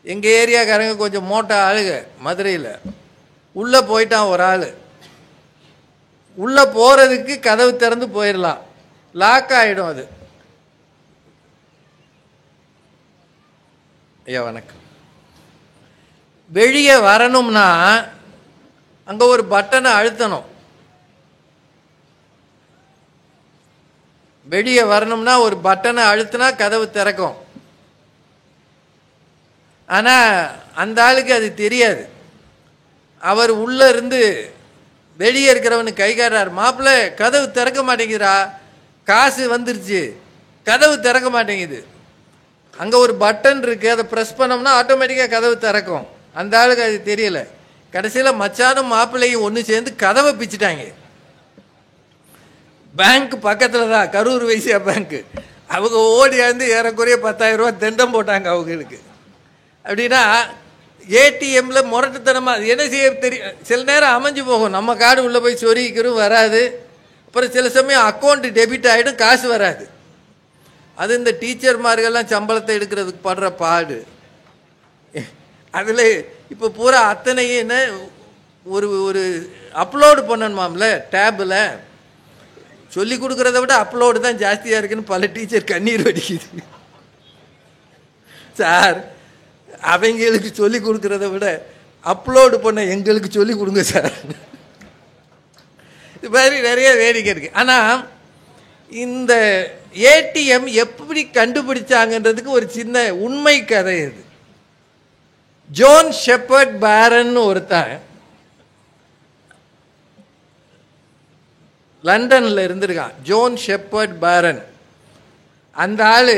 எங்கள் ஏரியாக்காரங்க கொஞ்சம் மோட்டா ஆளுங்க மதுரையில். உள்ளே போயிட்டான் ஒரு ஆள். உள்ளே போகிறதுக்கு கதவு திறந்து போயிடலாம், லாக் ஆகிடும் அது. ஐயா வணக்கம். வெளியே வரணும்னா அங்கே ஒரு பட்டனை அழுத்தணும். வெளியே வரணும்னா ஒரு பட்டனை அழுத்தினா கதவு திறக்கும். ஆனால் அந்த ஆளுக்கு அது தெரியாது. அவர் உள்ளே இருந்து வெளியே இருக்கிறவனுக்கு கை காட்டுறார், மாப்பிள்ளை கதவு திறக்க மாட்டேங்குதுரா, காசு வந்துருச்சு, கதவு திறக்க மாட்டேங்குது. அங்கே ஒரு பட்டன் இருக்குது, அதை ப்ரெஸ் பண்ணோம்னா ஆட்டோமேட்டிக்காக கதவு திறக்கும். அந்த ஆளுக்கு அது தெரியல. கடைசியில் மச்சானும் மாப்பிள்ளையும் ஒன்று சேர்ந்து கதவை பிச்சுட்டாங்க. பேங்க் பக்கத்தில் தான், கரூர் வைசியா பேங்க்கு. அவங்க ஓடியாந்து ஏறக்குறைய 10,000 ரூபா தண்டம் போட்டாங்க அவங்களுக்கு. அப்படின்னா ஏடிஎம்ல முரட்டுத்தனமாக என்ன செய்ய தெரியும். சில நேரம் அமைஞ்சு போகும், நம்ம கார்டு உள்ளே போய் சொருகிக்கிறோம், வராது. அப்புறம் சில சமயம் அக்கௌண்ட் டெபிட் ஆகிடும், காசு வராது. அது இந்த டீச்சர்மார்கள்லாம் சம்பளத்தை எடுக்கிறதுக்கு படுற பாடு. அதில் இப்போ பூரா அத்தனையும் என்ன ஒரு ஒரு அப்லோடு பண்ணணுமாம்ல டேபில். சொல்லி கொடுக்குறத விட அப்லோடு தான் ஜாஸ்தியாக இருக்குன்னு பல டீச்சர் கண்ணீர் வடிக்குது. சார், அவங்களுக்கு சொல்லி கொடுக்குறத விட அப்லோடு பண்ண எங்களுக்கு சொல்லி கொடுங்க சார். இது மாதிரி நிறைய வேடிக்கை இருக்குது. ஆனால் இந்த ஏடிஎம் எப்படி கண்டுபிடிச்சாங்கன்றதுக்கு ஒரு சின்ன உண்மை கதை இது. ஜோன் ஷெப்பர்ட் பேரன் ஒருத்தன் லண்டனில் இருந்திருக்கான். ஜோன் ஷெப்பர்ட் பேரன். அந்த ஆள்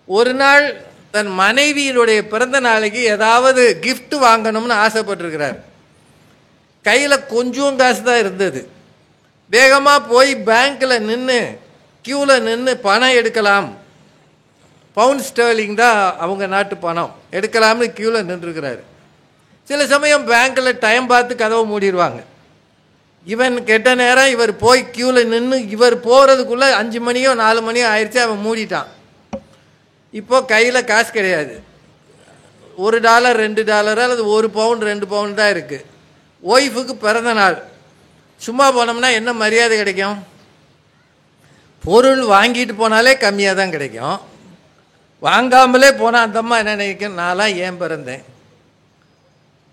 ஒரு நாள் தன் மனைவியினுடைய பிறந்த நாளைக்கு ஏதாவது கிஃப்ட் வாங்கணும்னு ஆசைப்பட்டிருக்கிறார். கையில் கொஞ்சம் காசு தான் இருந்தது. வேகமாக போய் பேங்க்கில் நின்று கியூவில் நின்று பணம் எடுக்கலாம். பவுண்ட் ஸ்டர்லிங் தான் அவங்க நாட்டு பணம். எடுக்கலாம்னு கியூவில் நின்றுருக்கிறாரு. சில சமயம் பேங்க்கில் டைம் பார்த்து கதவை மூடிடுவாங்க. இவன் கெட்ட நேரம் இவர் போய் கியூவில் நின்று இவர் போகிறதுக்குள்ளே 5 மணியோ 4 மணியோ ஆயிடுச்சு. அவன் மூடிட்டான். இப்போது கையில் காசு கிடையாது. $1 $2 அல்லது 1 பவுண்ட் 2 பவுண்ட் தான் இருக்குது. ஒய்ஃபுக்கு பிறந்த நாள். சும்மா போனோம்னா என்ன மரியாதை கிடைக்கும்? பொருள் வாங்கிட்டு போனாலே கம்மியாக தான் கிடைக்கும். வாங்காமலே போனால் அந்த அம்மா என்ன நினைக்கும்? நான்லாம் ஏன் பிறந்தேன்,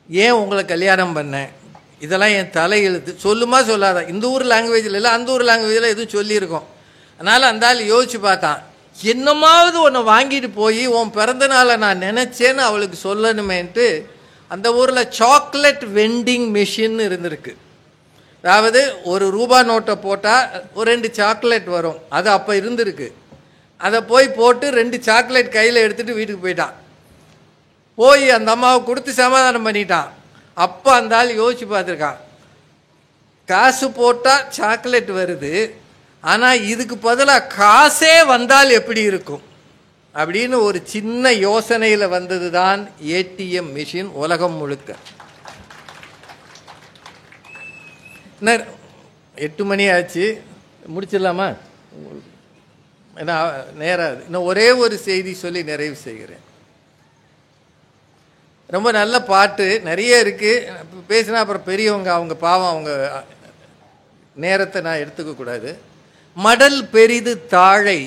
ஏன் உங்களை கல்யாணம் பண்ணேன், இதெல்லாம் என் தலை எழுத்து. சொல்லுமா சொல்லாத. இந்த ஊர் லாங்குவேஜில் இல்லை, அந்த ஊர் லாங்குவேஜில் எதுவும் சொல்லியிருக்கோம். அதனால் அந்த ஆள் யோசிச்சு பார்த்தான், என்னமாவது ஒன்று வாங்கிட்டு போய் உன் பிறந்த நாளை நான் நினச்சேன்னு அவளுக்கு சொல்லணுமேன்ட்டு அந்த ஊரில் சாக்லேட் வெண்டிங் மிஷின் இருந்திருக்கு. அதாவது ₹1 நோட்டை போட்டால் ஒரு 2 சாக்லேட் வரும். அது அப்போ இருந்திருக்கு. அதை போய் போட்டு 2 சாக்லேட் கையில் எடுத்துகிட்டு வீட்டுக்கு போயிட்டான். போய் அந்த அம்மாவை கொடுத்து சமாதானம் பண்ணிட்டான். அப்போ அந்த ஆள் யோசிச்சு பார்த்துருக்கான், காசு போட்டால் சாக்லேட் வருது, ஆனால் இதுக்கு பதிலாக காசே வந்தால் எப்படி இருக்கும் அப்படின்னு ஒரு சின்ன யோசனையில் வந்தது தான் ஏடிஎம் மிஷின் உலகம் முழுக்க. 8 மணி ஆச்சு, முடிச்சிடலாமா? ஏன்னா நேரம். இன்னும் ஒரே ஒரு செய்தி சொல்லி நிறைவு செய்கிறேன். ரொம்ப நல்ல பாட்டு நிறைய இருக்குது. பேசினா அப்புறம் பெரியவங்க அவங்க பாவம், அவங்க நேரத்தை நான் எடுத்துக்கக்கூடாது. மடல் பெரிது தாழை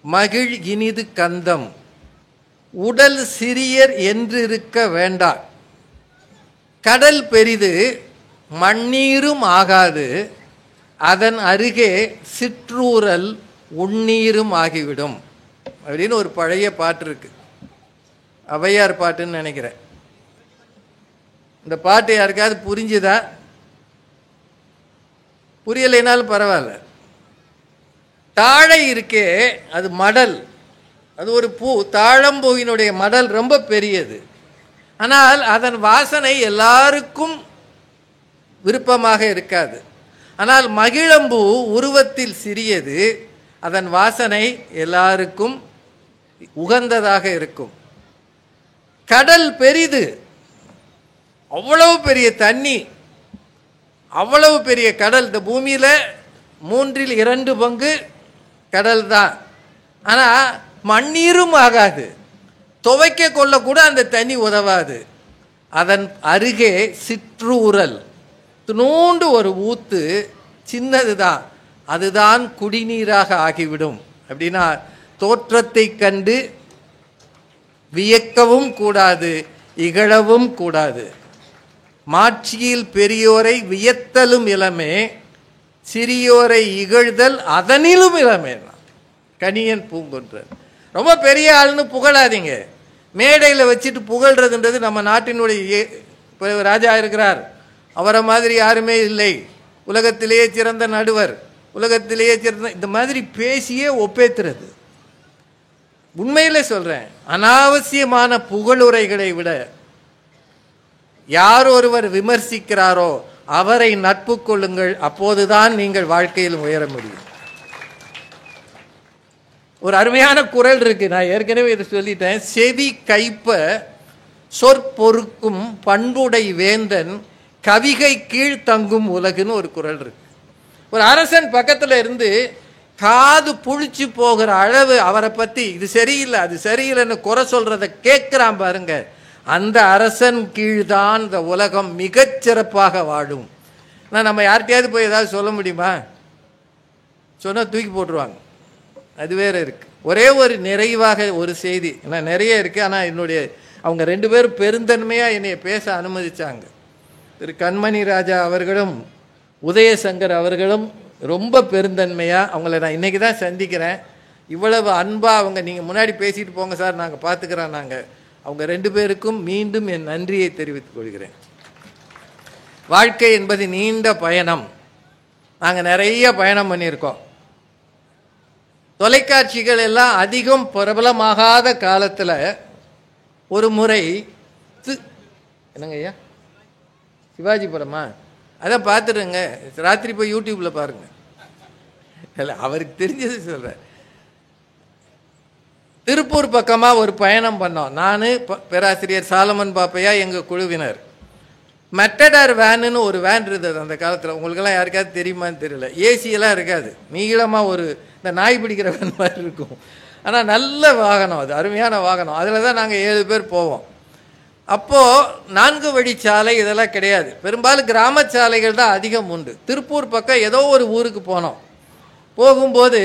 மகிழ் இனிது கந்தம் உடல் சிறியர் என்றிருக்க வேண்டா. கடல் பெரிது மண்ணீரும் ஆகாது அதன் அருகே சிற்றூரல் உண்ணீரும் ஆகிவிடும் அப்படின்னு ஒரு பழைய பாட்டு இருக்கு. ஔவையார் பாட்டுன்னு நினைக்கிறேன். இந்த பாட்டு யாருக்காவது புரிஞ்சுதா? புரியலைனாலும் பரவாயில்ல. தாழை இருக்கே, அது மடல், அது ஒரு பூ. தாழம்பூவினுடைய மடல் ரொம்ப பெரியது. ஆனால் அதன் வாசனை எல்லாருக்கும் விருப்பமாக இருக்காது. ஆனால் மகிழம்பூ உருவத்தில் சிறியது, அதன் வாசனை எல்லாருக்கும் உகந்ததாக இருக்கும். கடல் பெரிது, அவ்வளவு பெரிய தண்ணி, அவ்வளவு பெரிய கடல். இந்த பூமியில் 3/2 கடல் தான். ஆனால் மண்ணீரும் ஆகாது, துவைக்க கொள்ள கூட அந்த தண்ணி உதவாது. அதன் அருகே சிற்றூரல், நூண்டு ஒரு ஊத்து, சின்னது தான், அதுதான் குடிநீராக ஆகிவிடும். அப்படின்னா தோற்றத்தை கண்டு வியக்கவும் கூடாது, இகழவும் கூடாது. மாட்சியில் பெரியோரை வியத்தலும் இளமே, சிறியோரை இகழ்தல் அதனிலும் இளமே. கணியன் பூங்குன்றன். ரொம்ப பெரிய ஆள்னு புகழாதீங்க. மேடையில் வச்சுட்டு புகழ்றதுன்றது நம்ம நாட்டினுடைய ராஜா இருக்கிறார், அவரை மாதிரி யாருமே இல்லை, உலகத்திலேயே சிறந்த நடுவர், உலகத்திலேயே சிறந்த, இந்த மாதிரி பேசியே ஒப்பேத்துறது. உண்மையிலே சொல்றேன், அனாவசியமான புகழுரைகளை விட யார் ஒருவர் விமர்சிக்கிறாரோ அவரை நட்பு கொள்ளுங்கள். அப்போதுதான் நீங்கள் வாழ்க்கையில் உயர முடியும். ஒரு அருமையான குறள் இருக்கு, நான் ஏற்கனவே இதை சொல்லிட்டேன். செவி கைப்ப சொற்பொறுக்கும் பண்புடை வேந்தன் கவிகை கீழ் தங்கும் உலகுன்னு ஒரு குறள் இருக்கு. ஒரு அரசன் பக்கத்தில் இருந்து காது புளிச்சு போகிற அளவு அவரை பற்றி இது சரியில்லை அது சரியில்லைன்னு குறை சொல்கிறத கேட்குறான் பாருங்க. அந்த அரசன் கீழ்தான் இந்த உலகம் மிகச்சிறப்பாக வாழும். ஆனால் நம்ம யார்கிட்டையாவது போய் ஏதாவது சொல்ல முடியுமா? சொன்னால் தூக்கி போட்டுருவாங்க. அது வேற இருக்கு. ஒரே ஒரு நிறைவாக ஒரு செய்தி, நான் நிறைய இருக்குது, ஆனால் என்னுடைய அவங்க 2 பேரும் பெருந்தன்மையாக என்னை பேச அனுமதிச்சாங்க. திரு கண்மணி ராஜா அவர்களும் உதயசங்கர் அவர்களும் ரொம்ப பெருந்தன்மையாக, அவங்கள நான் இன்றைக்கி தான் சந்திக்கிறேன். இவ்வளவு அன்பாக அவங்க நீங்கள் முன்னாடி பேசிட்டு போங்க சார் நாங்கள் பார்த்துக்கிறோம். நாங்கள் அவங்க 2 பேருக்கும் மீண்டும் என் நன்றியை தெரிவித்துக் கொள்கிறேன். வாழ்க்கை என்பது நீண்ட பயணம். நாங்கள் நிறைய பயணம் பண்ணியிருக்கோம். தொலைக்காட்சிகள் எல்லாம் அதிகம் பிரபலமாகாத காலத்தில் ஒரு முறை என்னங்க ஐயா சிவாஜி படமா அதான் பார்த்துடுங்க, ராத்திரி போய் யூடியூப்பில் பாருங்க. இல்லை அவருக்கு தெரிஞ்சது சொல்கிறேன். திருப்பூர் பக்கமாக ஒரு பயணம் பண்ணோம். நான் பேராசிரியர் சாலமன் பாப்பையா எங்கள் குழுவினர். மெட்டடார் வேனுன்னு ஒரு வேன் இருந்தது அந்த காலத்தில். உங்களுக்கெல்லாம் யாருக்காவது தெரியுமான்னு தெரியல. ஏசியெல்லாம் இருக்காது, நீளமாக ஒரு இந்த நாய் பிடிக்கிற வேன் மாதிரி இருக்கும். ஆனால் நல்ல வாகனம், அது அருமையான வாகனம். அதில் தான் நாங்கள் 7 பேர் போவோம். அப்போது 4 வழிச்சாலை இதெல்லாம் கிடையாது. பெரும்பாலும் கிராம சாலைகள் தான் அதிகம் உண்டு. திருப்பூர் பக்கம் ஏதோ ஒரு ஊருக்கு போனோம். போகும்போது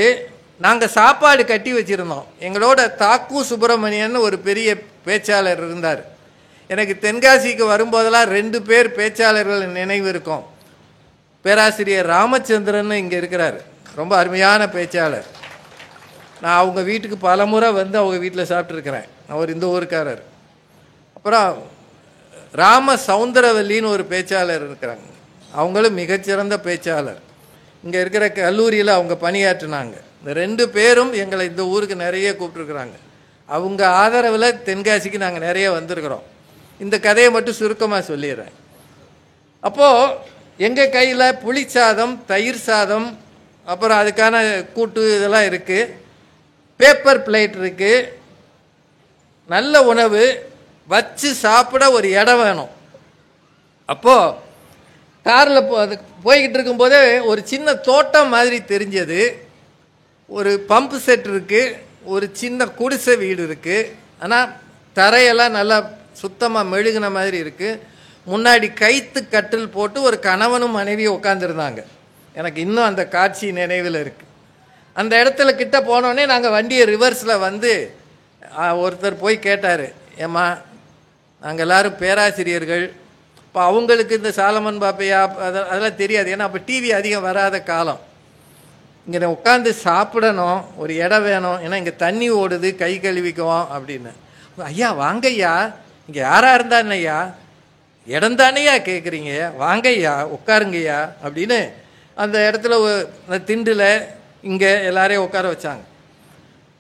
நாங்கள் சாப்பாடு கட்டி வச்சுருந்தோம். எங்களோட தாக்கு சுப்பிரமணியன் ஒரு பெரிய பேச்சாளர் இருந்தார். எனக்கு தென்காசிக்கு வரும்போதெல்லாம் 2 பேர் பேச்சாளர்கள் நினைவு இருக்கும். பேராசிரியர் ராமச்சந்திரன் இங்கே இருக்கிறார், ரொம்ப அருமையான பேச்சாளர். நான் அவங்க வீட்டுக்கு பல முறை வந்து அவங்க வீட்டில் சாப்பிட்ருக்கிறேன். அவர் இந்த ஊருக்காரர். அப்புறம் ராம சவுந்தரவல்லின்னு ஒரு பேச்சாளர் இருக்கிறாங்க, அவங்களும் மிகச்சிறந்த பேச்சாளர். இங்கே இருக்கிற கல்லூரியில் அவங்க பணியாற்றினாங்க. இந்த 2 பேரும் எங்களை இந்த ஊருக்கு நிறைய கூப்பிட்ருக்குறாங்க. அவங்க ஆதரவில் தென்காசிக்கு நாங்கள் நிறைய வந்திருக்கிறோம். இந்த கதையை மட்டும் சுருக்கமாக சொல்லிடுறேன். அப்போது எங்கள் கையில் புளி சாதம், தயிர் சாதம், அப்புறம் அதுக்கான கூட்டு இதெல்லாம் இருக்குது. பேப்பர் பிளேட் இருக்குது. நல்ல உணவு வச்சு சாப்பிட ஒரு இடம் வேணும். அப்போது காரில் போய்கிட்டு இருக்கும்போதே ஒரு சின்ன தோட்டம் மாதிரி தெரிஞ்சது. ஒரு பம்பு செட் இருக்குது, ஒரு சின்ன குடிசை வீடு இருக்குது. ஆனால் தரையெல்லாம் நல்லா சுத்தமாக மெழுகின மாதிரி இருக்குது. முன்னாடி கைத்து கட்டில் போட்டு ஒரு கணவனும் மனைவியும் உட்காந்துருந்தாங்க. எனக்கு இன்னும் அந்த காட்சி நினைவில் இருக்குது. அந்த இடத்துல கிட்ட போனோடனே நாங்கள் வண்டியை ரிவர்ஸில் வந்து ஒருத்தர் போய் கேட்டார், ஏம்மா நாங்கள் எல்லோரும் பேராசிரியர்கள், இப்போ அவங்களுக்கு இந்த சாலமன் பாப்பையா அதெல்லாம் தெரியாது, ஏன்னா அப்போ டிவி அதிகம் வராத காலம். இங்கே உட்காந்து சாப்பிடணும், ஒரு இடம் வேணும், ஏன்னா இங்கே தண்ணி ஓடுது, கை கழுவிக்குவோம் அப்படின்னு. ஐயா வாங்கய்யா, இங்கே யாராக இருந்தான்னு ஐயா, இடம் தானையா கேட்குறீங்க, வாங்கய்யா உட்காருங்கய்யா அப்படின்னு அந்த இடத்துல திண்டில் இங்கே எல்லாரையும் உட்கார வச்சாங்க.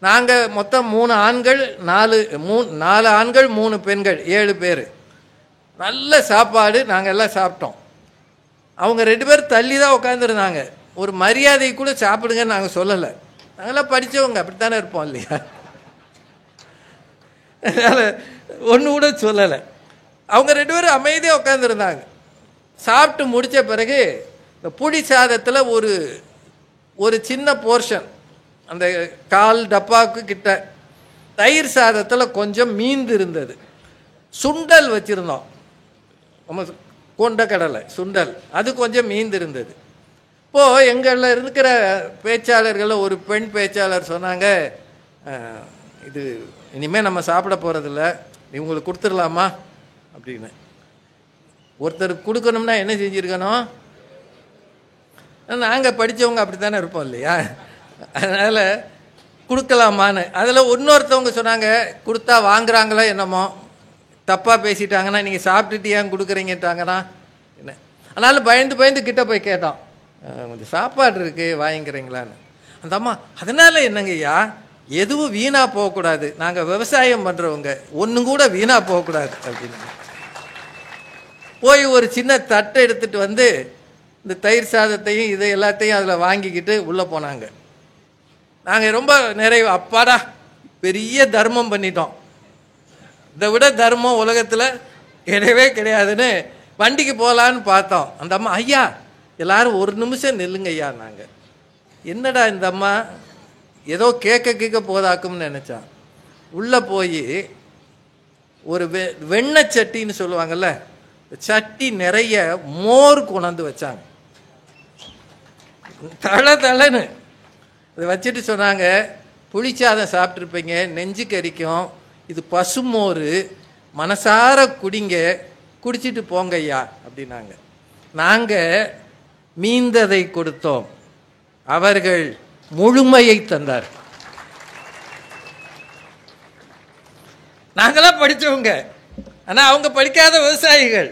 நாங்கள் மொத்தம் 3 ஆண்கள் 4 ஆண்கள் 3 பெண்கள் 7 பேர். நல்ல சாப்பாடு, நாங்கள் எல்லாம் சாப்பிட்டோம். அவங்க 2 பேர் தள்ளி தான் உட்காந்துருந்தாங்க. ஒரு மரியாதை கூட சாப்பிடுங்கன்னு நாங்கள் சொல்லலை. நாங்களாம் படித்தவங்க, அப்படித்தானே இருப்போம் இல்லையா? அதனால் ஒன்று கூட சொல்லலை. அவங்க 2 பேரும் அமைதியாக உட்காந்துருந்தாங்க. சாப்பிட்டு முடித்த பிறகு இந்த புளி சாதத்தில் ஒரு சின்ன போர்ஷன், அந்த 1/4 டப்பாவுக்கு கிட்ட, தயிர் சாதத்தில் கொஞ்சம் மீந்து இருந்தது. சுண்டல் வச்சுருந்தோம், கொண்டக்கடலை சுண்டல், அது கொஞ்சம் மீந்து இருந்தது. இப்போது எங்களில் இருக்கிற பேச்சாளர்களில் ஒரு பெண் பேச்சாளர் சொன்னாங்க, இது இனிமேல் நம்ம சாப்பிட போகிறதில்ல, இவங்களுக்கு கொடுத்துடலாமா அப்படின்னு. ஒருத்தருக்கு கொடுக்கணும்னா என்ன செஞ்சுருக்கணும்? நாங்கள் படித்தவங்க அப்படி தானே இருப்போம் இல்லையா? அதனால் கொடுக்கலாமான்னு. அதில் இன்னொருத்தவங்க சொன்னாங்க, கொடுத்தா வாங்குறாங்களோ என்னமோ, தப்பாக பேசிட்டாங்கன்னா நீங்கள் சாப்பிட்டுட்டு ஏன் கொடுக்குறீங்கட்டாங்கன்னா என்ன. அதனால் பயந்து கிட்ட போய் கேட்டோம், கொஞ்சம் சாப்பாடு இருக்குது வாங்கிக்கிறீங்களான்னு. அந்த அம்மா, அதனால் என்னங்கய்யா, எதுவும் வீணாக போகக்கூடாது, நாங்கள் விவசாயம் பண்ணுறவங்க, ஒன்றும் கூட வீணாக போகக்கூடாது அப்படின்னு போய் ஒரு சின்ன தட்டை எடுத்துகிட்டு வந்து இந்த தயிர் சாதத்தையும் இதை எல்லாத்தையும் அதில் வாங்கிக்கிட்டு உள்ளே போனாங்க. நாங்கள் ரொம்ப நிறைய, அப்பாடா பெரிய தர்மம் பண்ணிட்டோம், இதை விட தர்மம் உலகத்தில் கிடையவே கிடையாதுன்னு வண்டிக்கு போகலான்னு பார்த்தோம். அந்த அம்மா, ஐயா எல்லாரும் ஒரு நிமிஷம் நில்லுங்க ஐயா, நாங்கள் என்னடா இந்த அம்மா ஏதோ கேட்க போதாக்கும்னு நினச்சான். உள்ளே போய் ஒரு வெண்ணெய் சட்டின்னு சொல்லுவாங்கள்ல, சட்டி நிறைய மோர் கொண்டாந்து வச்சாங்க. தளன்னு அதை வச்சுட்டு சொன்னாங்க, புளிச்சாதம் சாப்பிட்ருப்பீங்க, நெஞ்சு கறிக்கும், இது பசுமோர், மனசார குடிங்க, குடிச்சிட்டு போங்க ஐயா அப்படின்னாங்க. நாங்கள் மீந்ததை கொடுத்தோம், அவர்கள் முழுமையை தந்தார். நாங்களாம் படித்தவங்க, ஆனால் அவங்க படிக்காத விவசாயிகள்.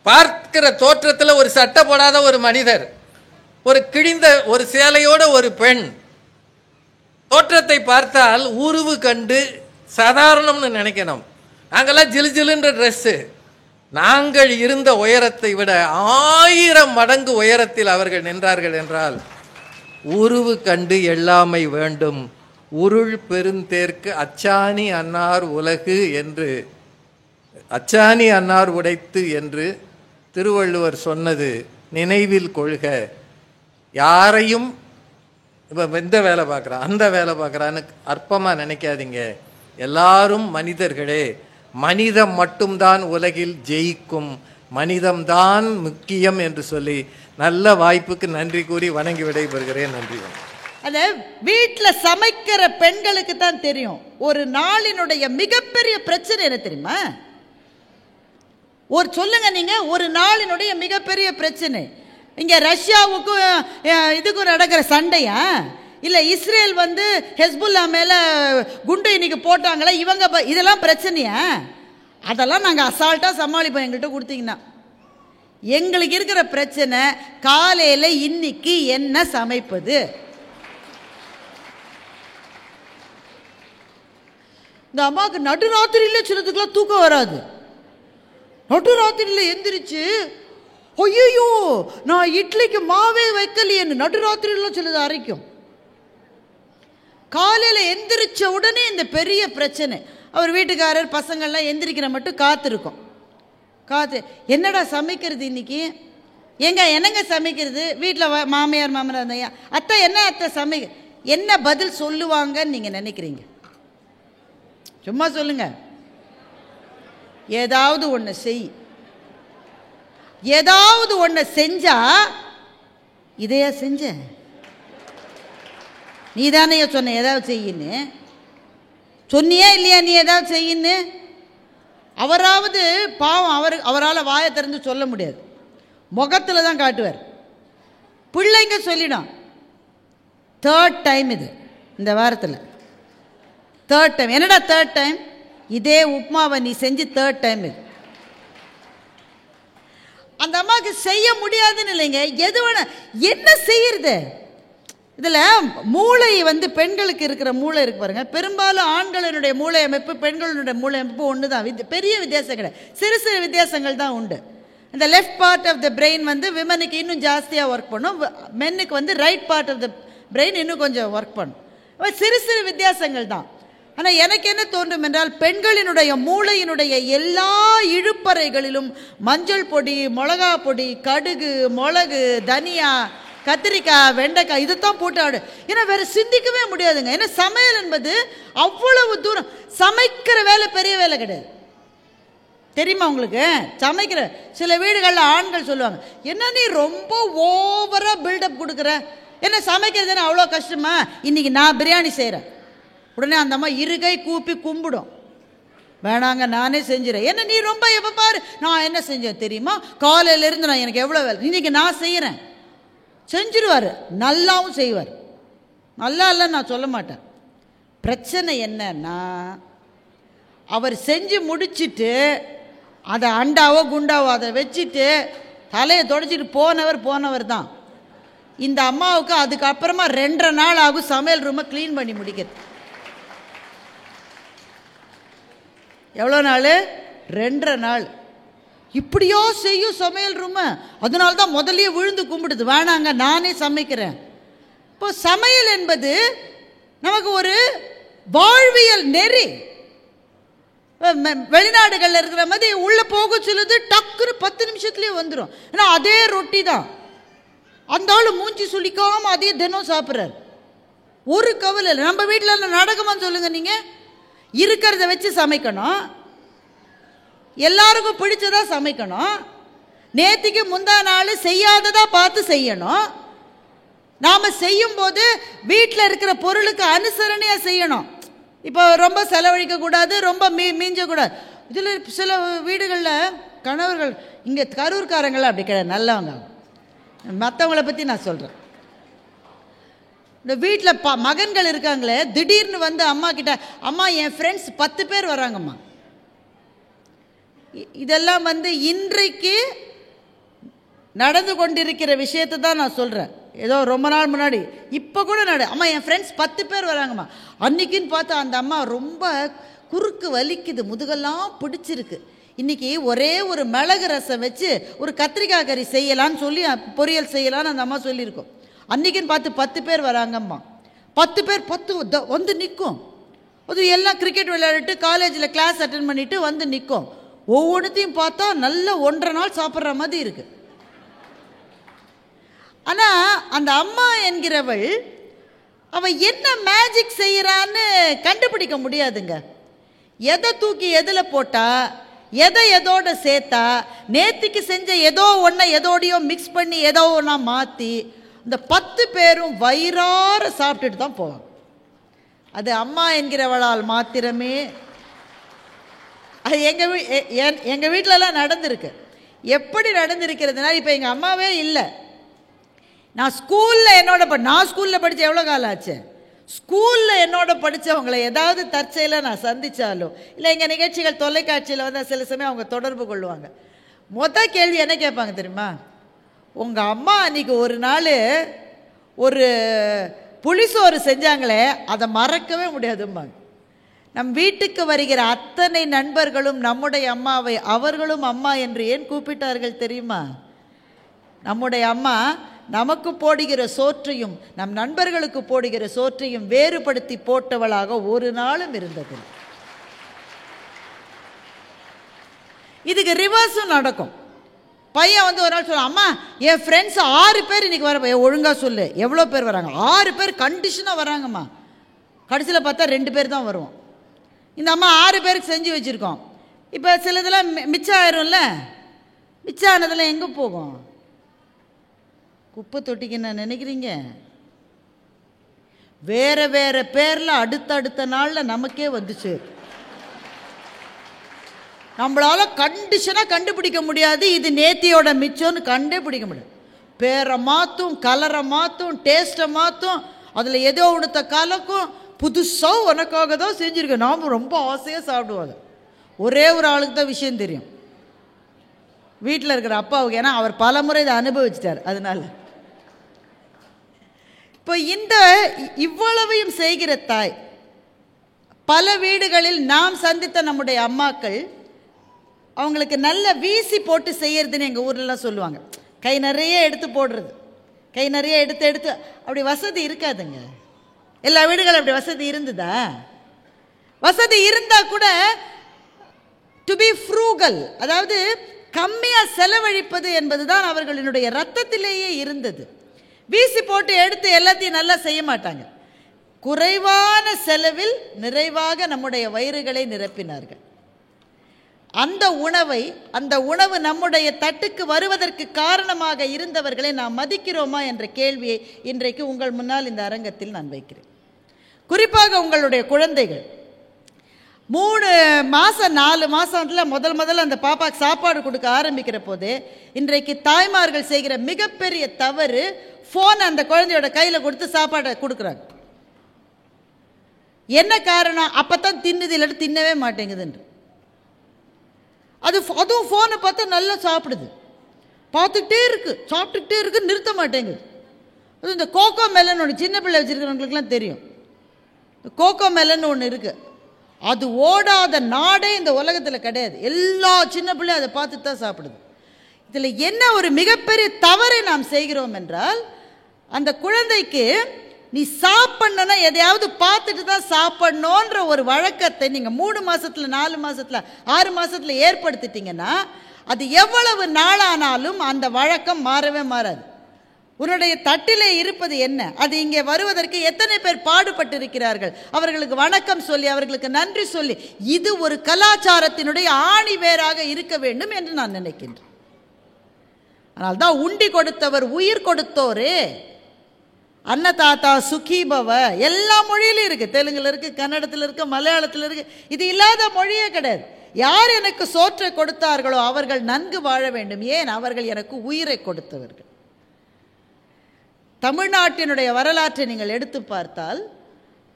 பார்க்கிற தோற்றத்தில் ஒரு சட்டை போடாத ஒரு மனிதர், ஒரு கிழிந்த ஒரு சேலையோட ஒரு பெண், தோற்றத்தை பார்த்தால் உருவு கண்டு சாதாரணம்னு நினைக்கணும். நாங்களாம் ஜிலு ஜிலுன்ற ட்ரெஸ்ஸு. நாங்கள் இருந்த உயரத்தை விட 1000 மடங்கு உயரத்தில் அவர்கள் நின்றார்கள் என்றால், உருவு கண்டு எல்லாமை வேண்டும், உருள் பெருந்தேர்க்கு அச்சாணி அன்னார் உலகு என்று, அச்சாணி அன்னார் உடைத்து என்று திருவள்ளுவர் சொன்னது நினைவில் கொள்க. யாரையும் இப்போ இந்த வேலை பார்க்குறான் அந்த வேலை பார்க்குறான்னு அற்பமாக நினைக்காதீங்க. எல்லாரும் மனிதர்களே. மனிதம் மட்டும்தான் உலகில் ஜெயிக்கும், மனிதம்தான் முக்கியம் என்று சொல்லி நல்ல வாய்ப்புக்கு நன்றி கூறி வணங்கி விடைபெறுகிறேன். நன்றி. அது வீட்டில் சமைக்கிற பெண்களுக்கு தான் தெரியும். ஒரு நாளினுடைய மிகப்பெரிய பிரச்சனை என்ன தெரியுமா? ஒரு சொல்லுங்க நீங்க, ஒரு நாளினுடைய மிகப்பெரிய பிரச்சனை இங்க ரஷ்யாவுக்கும் இதுக்கும் நடக்கிற சண்டையா, இல்ல இஸ்ரேல் வந்து ஹெஸ்புல்லா மேல குண்டு இன்னைக்கு போட்டாங்களா, இவங்க இதெல்லாம் பிரச்சனையா? அதெல்லாம் நாங்க அசால்ட்டா சமாளிப்போம் எங்கள்கிட்ட கொடுத்தீங்கன்னா. எங்களுக்கு இருக்கிற பிரச்சனை காலையில இன்னைக்கு என்ன சமைப்பது. இந்த அம்மாவுக்கு நடுராத்திரியில சிலதுக்கெல்லாம் தூக்கம் வராது. நடுராத்திரியில் எந்திரிச்சு, ஐயோ நான் இட்லிக்கு மாவே வைக்கலையேன்னு நடுராத்திரியில சிலது அரைக்கும். காலையில் எந்திரிச்ச உடனே இந்த பெரிய பிரச்சனை. அவர் வீட்டுக்காரர் பசங்கள்லாம் எந்திரிக்கிற மட்டும் காத்திருக்கும். என்னடா சமைக்கிறது இன்னைக்கு, என்னங்க சமைக்கிறது? வீட்டில் மாமியார் மாமனார் ஐயா அத்தை என்ன அத்தை சமைக்க, என்ன பதில் சொல்லுவாங்கன்னு நீங்கள் நினைக்கிறீங்க? சும்மா சொல்லுங்க. ஏதாவது ஒன்று செய், ஏதாவது ஒன்று செஞ்சா, இதையா செஞ்ச, நீ தானே சொன்ன ஏதாவது செய்யின்னு சொன்னியா இல்லையா? நீ ஏதாவது செய்யின்னு. அவராவது பாவம், அவரால் வாயை திறந்து சொல்ல முடியாது, முகத்தில் தான் காட்டுவார். பிள்ளைங்க சொல்லிடும். 3rd டைம் இது இந்த வாரத்தில். 3rd time. என்னடா 3rd டைம்? இதே உப்மாவை நீ செஞ்சு 3rd டைம் இது. அந்த அம்மாவுக்கு செய்ய முடியாதுன்னு இல்லைங்க, எது வேணா என்ன செய்யறது. இதில் மூளை வந்து பெண்களுக்கு இருக்கிற மூளை இருக்கு பாருங்க. பெரும்பாலும் ஆண்களினுடைய மூளை அமைப்பு பெண்களுடைய மூளை அமைப்பு ஒன்று தான், பெரிய வித்தியாசம் கிடையாது, சிறு சிறு வித்தியாசங்கள் தான் உண்டு. இந்த left part of the brain வந்து விமனுக்கு இன்னும் ஜாஸ்தியாக ஒர்க் பண்ணும், மென்னுக்கு வந்து right part of the brain இன்னும் கொஞ்சம் ஒர்க் பண்ணும். சிறு சிறு வித்தியாசங்கள் தான். ஆனால் எனக்கு என்ன தோன்றும் என்றால், பெண்களினுடைய மூளையினுடைய எல்லா இழுப்பறைகளிலும் மஞ்சள் பொடி, மிளகா பொடி, கடுகு, மிளகு, தனியா, கத்திரிக்காய், வெண்டைக்காய் இதைத்தான் போட்டு ஆடு. ஏன்னா வேற சிந்திக்கவே முடியாதுங்க. ஏன்னா சமையல் என்பது அவ்வளவு தூரம். சமைக்கிற வேலை பெரிய வேலை கிடையாது, தெரியுமா உங்களுக்கு? சமைக்கிற சில வீடுகளில் ஆண்கள் சொல்லுவாங்க, என்ன நீ ரொம்ப ஓவரா பில்டப் கொடுக்குற, என்ன சமைக்கிறதுன்னு அவ்வளோ கஷ்டமா, இன்னைக்கு நான் பிரியாணி செய்கிறேன். உடனே அந்த அம்மா இருகை கூப்பி கும்பிடும், வேணாங்க நானே செஞ்சிடறேன். என்ன நீ ரொம்ப எப்போ பாரு நான் என்ன செஞ்சேன் தெரியுமா, காலையிலேருந்து நான் எனக்கு எவ்வளோ வேலை, இன்னைக்கு நான் செய்கிறேன். செஞ்சிருவார், நல்லாவும் செய்வார், நல்லா இல்லைன்னு நான் சொல்ல மாட்டேன். பிரச்சனை என்னன்னா, அவர் செஞ்சு முடிச்சுட்டு அதை அண்டாவோ குண்டாவோ அதை வச்சுட்டு தலையை தொடச்சிட்டு போனவர் தான். இந்த அம்மாவுக்கு அதுக்கப்புறமா 2.5 நாள் ஆகும் சமையல் ரூமை க்ளீன் பண்ணி முடிக்கிறது. எவ்வளோ நாள்? 2.5 நாள். இப்படியோ செய்யும் சமையல் ரூமை. அதனால தான் முதல்ல விழுந்து கும்பிடுது, வேணாங்க நானே சமைக்கிறேன். இப்போ சமையல் என்பது நமக்கு ஒரு வாழ்வியல் நெறி. வெளிநாடுகளில் இருக்கிற மாதிரி உள்ள போக சொல்லுது, டக்குன்னு 10 நிமிஷத்துலேயே வந்துடும். ஏன்னா அதே ரொட்டி தான். அந்த ஆள் மூஞ்சி சுளிக்காமல் அதே தினம் சாப்பிட்றாரு. ஒரு கவலை இல்லை. நம்ம வீட்டில் நடக்குமான்னு சொல்லுங்கள். நீங்கள் இருக்கிறத வச்சு சமைக்கணும், எல்லாருக்கும் பிடிச்சதா சமைக்கணும், நேற்றுக்கு முந்தா நாள் செய்யாததா பார்த்து செய்யணும். நாம் செய்யும்போது வீட்டில் இருக்கிற பொருளுக்கு அனுசரணையாக செய்யணும். இப்போ ரொம்ப செலவழிக்கக்கூடாது, ரொம்ப மீஞ்சக்கூடாது. இதில் சில வீடுகளில் கணவர்கள், இங்கே கரூர்காரங்களாம் அப்படி கிடையாது, நல்லவங்க. மற்றவங்கள பற்றி நான் சொல்கிறேன். இந்த வீட்டில் மகன்கள் இருக்காங்களே, திடீர்னு வந்து அம்மா கிட்ட, அம்மா என் ஃப்ரெண்ட்ஸ் 10 பேர் வராங்கம்மா. இதெல்லாம் வந்து இன்றைக்கு நடந்து கொண்டிருக்கிற விஷயத்தை தான் நான் சொல்கிறேன். ஏதோ ரொம்ப நாள் முன்னாடி, இப்போ கூட அம்மா என் ஃப்ரெண்ட்ஸ் 10 பேர் வராங்கம்மா. அன்றைக்கின்னு பார்த்தா அந்த அம்மா ரொம்ப குறுக்கு வலிக்குது, முதுகெல்லாம் பிடிச்சிருக்கு. இன்றைக்கி ஒரே ஒரு மிளகு ரசம் வச்சு ஒரு கத்திரிக்காய் கறி செய்யலான்னு சொல்லி, பொரியல் செய்யலான்னு அந்த அம்மா சொல்லியிருக்கோம். அன்றைக்கின்னு பார்த்து 10 பேர் வராங்கம்மா. 10 பேர் 10 வந்து நிற்கும். அது எல்லாம் கிரிக்கெட் விளையாடிட்டு காலேஜில் கிளாஸ் அட்டன் பண்ணிவிட்டு வந்து நிற்கும். ஒவ்வொன்றுத்தையும் பார்த்தா நல்ல 1.5 நாள் சாப்பிட்ற மாதிரி இருக்குது. ஆனால் அந்த அம்மா என்கிறவள், அவள் என்ன மேஜிக் செய்கிறான்னு கண்டுபிடிக்க முடியாதுங்க. எதை தூக்கி எதில் போட்டா, எதை எதோட சேர்த்தா, நேற்றுக்கு செஞ்ச ஏதோ ஒன்றை எதோடையோ மிக்ஸ் பண்ணி ஏதோ ஒன்றா மாற்றி இந்த 10 பேரும் வயிறார சாப்பிட்டுட்டு தான் போவாங்க. அது அம்மா என்கிறவளால் மாத்திரமே. அது எங்கள் வீட்டிலலாம் நடந்திருக்கு. எப்படி நடந்திருக்கிறதுனா, இப்போ எங்கள் அம்மாவே இல்லை. நான் ஸ்கூலில் நான் ஸ்கூலில் படித்த எவ்வளோ காலம் ஆச்சு, ஸ்கூலில் என்னோட படித்தவங்களை ஏதாவது தற்செயலாக நான் சந்தித்தாலோ, இல்லை எங்கள் நிகழ்ச்சிகள் தொலைக்காட்சியில் வந்து சில சமயம் அவங்க தொடர்பு கொள்ளுவாங்க. மொதல் கேள்வி என்ன கேட்பாங்க தெரியுமா? உங்கள் அம்மா அன்றைக்கி ஒரு நாள் ஒரு புளிசோறு செஞ்சாங்களே, அதை மறக்கவே முடியாதும்பாங்க. நம் வீட்டுக்கு வருகிற அத்தனை நண்பர்களும் நம்முடைய அம்மாவை அவர்களும் அம்மா என்று ஏன் கூப்பிட்டார்கள் தெரியுமா? நம்முடைய அம்மா நமக்கு போடுகிற சோற்றையும் நம் நண்பர்களுக்கு போடுகிற சோற்றையும் வேறுபடுத்தி போட்டவளாக ஒரு நாளும் இருந்தது. இதுக்கு ரிவர்ஸும் நடக்கும். பையன் வந்து ஒரு நாள் சொல்ல, அம்மா என் ஃப்ரெண்ட்ஸ் 6 பேர் இன்னைக்கு வர, ஒழுங்காக சொல்லு எவ்வளோ பேர் வராங்க? 6 பேர் கண்டிஷனாக வராங்கம்மா. கடைசியில் பார்த்தா 2 பேர் தான் வருவோம். இந்த அம்மா 6 பேருக்கு செஞ்சு வச்சுருக்கோம். இப்போ சிலதெல்லாம் மிச்சம் ஆயிரும்ல, மிச்சம் ஆனதெல்லாம் எங்கே போகும்? குப்பை தொட்டிக்கு என்ன நினைக்கிறீங்க? வேற வேற பேரில் அடுத்த நாளில் நமக்கே வந்துச்சு. நம்மளால கண்டிஷனாக கண்டுபிடிக்க முடியாது, இது நேத்தியோட மிச்சம்னு கண்டே பிடிக்க முடியாது. பேரை மாற்றும், கலரை மாற்றும், டேஸ்ட்டை மாற்றும், அதில் ஏதோ ஒன்றத்தை கலக்கும். புதுசாக உனக்காக தான் செஞ்சுருக்கேன், நாம் ரொம்ப ஆசையாக சாப்பிடுவாங்க. ஒரே ஒரு ஆளுக்கு தான் விஷயம் தெரியும், வீட்டில் இருக்கிற அப்பாவுக்கு. ஏன்னா அவர் பல முறை இதை அனுபவிச்சிட்டார். அதனால இப்போ இவ்வளவையும் செய்கிற தாய், பல வீடுகளில் நாம் சந்தித்த நம்முடைய அம்மாக்கள் அவங்களுக்கு நல்ல வீசி போட்டு செய்யறதுன்னு எங்கள் ஊர்லலாம் சொல்லுவாங்க. கை நிறைய எடுத்து போடுறது, கை நிறைய எடுத்து அப்படி வசதி இருக்காதுங்க. எல்லா வீடுகளும் அப்படி வசதி இருந்ததா? வசதி இருந்தால் கூட டு பி ஃப்ரூகல், அதாவது கம்மியாக செலவழிப்பது என்பது தான் அவர்களினுடைய ரத்தத்திலேயே இருந்தது. வீசி போட்டு எடுத்து எல்லாத்தையும் நல்லா செய்ய மாட்டாங்க. குறைவான செலவில் நிறைவாக நம்முடைய வயிறுகளை நிரப்பினார்கள். அந்த உணவு நம்முடைய தட்டுக்கு வருவதற்கு காரணமாக இருந்தவர்களை நாம் மதிக்கிறோமா என்ற கேள்வியை இன்றைக்கு உங்கள் முன்னால் இந்த அரங்கத்தில் நான் வைக்கிறேன். குறிப்பாக உங்களுடைய குழந்தைகள் 3 மாதம் 4 மாதத்தில் முதல்ல அந்த பாப்பாக்கு சாப்பாடு கொடுக்க ஆரம்பிக்கிற போது, இன்றைக்கு தாய்மார்கள் செய்கிற மிகப்பெரிய தவறு, ஃபோனை அந்த குழந்தையோட கையில் கொடுத்து சாப்பாடை கொடுக்குறாங்க. என்ன காரணம்? அப்போ தான் தின்னுது, இல்லாட்டி தின்னவே மாட்டேங்குதுன்ற. அதுவும் ஃபோனை பார்த்தா நல்லா சாப்பிடுது, பார்த்துக்கிட்டே இருக்கு, சாப்பிட்டுக்கிட்டே இருக்கு, நிறுத்த மாட்டேங்குது. அது இந்த கோகோ மெலன் ஒன்று, சின்ன பிள்ளை வச்சுருக்கிறவங்களுக்குலாம் தெரியும், கோகோ மெலன் ஒன்று இருக்குது. அது ஓடாத நாடே இந்த உலகத்தில் கிடையாது. எல்லா சின்ன பிள்ளையும் அதை பார்த்து தான் சாப்பிடுது. இதில் என்ன ஒரு மிகப்பெரிய தவறை நாம் செய்கிறோம் என்றால், அந்த குழந்தைக்கு நீ சாப்பிட்ணுன்னா எதையாவது பார்த்துட்டு தான் சாப்பிட்ணுன்ற ஒரு வழக்கத்தை நீங்கள் 3 மாதத்தில் 4 மாதத்தில் 6 மாதத்தில் ஏற்படுத்திட்டீங்கன்னா, அது எவ்வளவு நாளானாலும் அந்த வழக்கம் மாறவே மாறாது. உன்னுடைய தட்டிலே இருப்பது என்ன? அது இங்கே வருவதற்கு எத்தனை பேர் பாடுபட்டிருக்கிறார்கள்? அவர்களுக்கு வணக்கம் சொல்லி, அவர்களுக்கு நன்றி சொல்லி, இது ஒரு கலாச்சாரத்தினுடைய ஆணி வேராக இருக்க வேண்டும் என்று நான் நினைக்கின்றேன். ஆனால் தான் உண்டி கொடுத்தவர் உயிர் கொடுத்தோரு, அன்னதாத்தா சுகீபவ எல்லா மொழியிலும் இருக்கு. தெலுங்குல இருக்கு, கன்னடத்தில் இருக்கு, மலையாளத்தில் இருக்கு. இது இல்லாத மொழியே கிடையாது. யார் எனக்கு சோற்றை கொடுத்தார்களோ அவர்கள் நன்கு வாழ வேண்டும். ஏன்? அவர்கள் எனக்கு உயிரை கொடுத்தவர்கள். தமிழ்நாட்டினுடைய வரலாற்றை நீங்கள் எடுத்து பார்த்தால்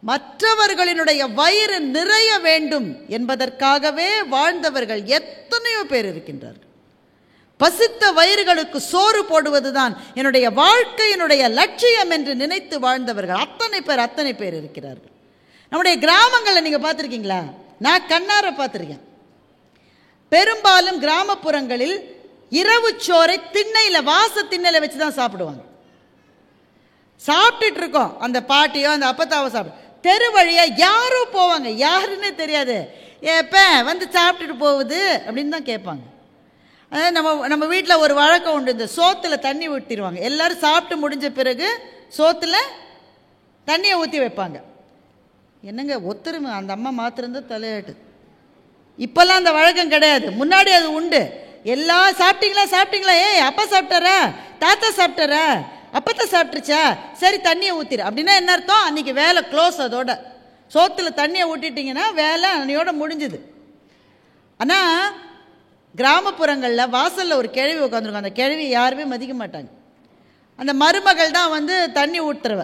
மற்றவர்களினுடைய வயிறு நிறைய வேண்டும் என்பதற்காகவே வாழ்ந்தவர்கள் எத்தனையோ பேர் இருக்கின்றார்கள். பசித்த வயிறுகளுக்கு சோறு போடுவதுதான் என்னுடைய வாழ்க்கையினுடைய லட்சியம் என்று நினைத்து வாழ்ந்தவர்கள் அத்தனை பேர் இருக்கிறார்கள். நம்முடைய கிராமங்களில் நீங்கள் பார்த்துருக்கீங்களா? நான் கண்ணார பார்த்துருக்கேன். பெரும்பாலும் கிராமப்புறங்களில் இரவு சோறை திண்ணையில், வாச திண்ணையில் வச்சு தான் சாப்பிடுவாங்க. சாப்பிட்டுட்டு இருக்கோம், அந்த பாட்டியோ அந்த அப்பத்தாவோ சாப்பிடு, தெரு வழியாக யாரும் போவாங்க, யாருன்னே தெரியாது, எப்போ வந்து சாப்பிட்டுட்டு போகுது அப்படின்னு தான் கேட்பாங்க. அதாவது நம்ம வீட்டில் ஒரு வழக்கம் உண்டு, இந்த சோத்தில் தண்ணி ஊற்றிடுவாங்க. எல்லோரும் சாப்பிட்டு முடிஞ்ச பிறகு சோத்தில் தண்ணியை ஊற்றி வைப்பாங்க. என்னங்க ஒத்துருமை, அந்த அம்மா மாத்திரம்தான் தலையாட்டு. இப்போல்லாம் அந்த வழக்கம் கிடையாது, முன்னாடி அது உண்டு. எல்லாம் சாப்பிட்டீங்களா, ஏய் அப்பா சாப்பிட்டாரா, தாத்தா சாப்பிட்டாரா, அப்பத்தான் சாப்பிட்டுருச்சா, சரி தண்ணியை ஊற்றிடு. அப்படின்னா என்ன அர்த்தம்? அன்றைக்கி வேலை க்ளோஸ். அதோட சோத்தில் தண்ணியை ஊட்டிட்டிங்கன்னா வேலை அன்னையோட முடிஞ்சுது. ஆனால் கிராமப்புறங்களில் வாசலில் ஒரு கிழவி உட்காந்துருக்கும். அந்த கிழவி யாருமே மதிக்க மாட்டாங்க. அந்த மருமகள் தான் வந்து தண்ணி ஊற்றுறவ.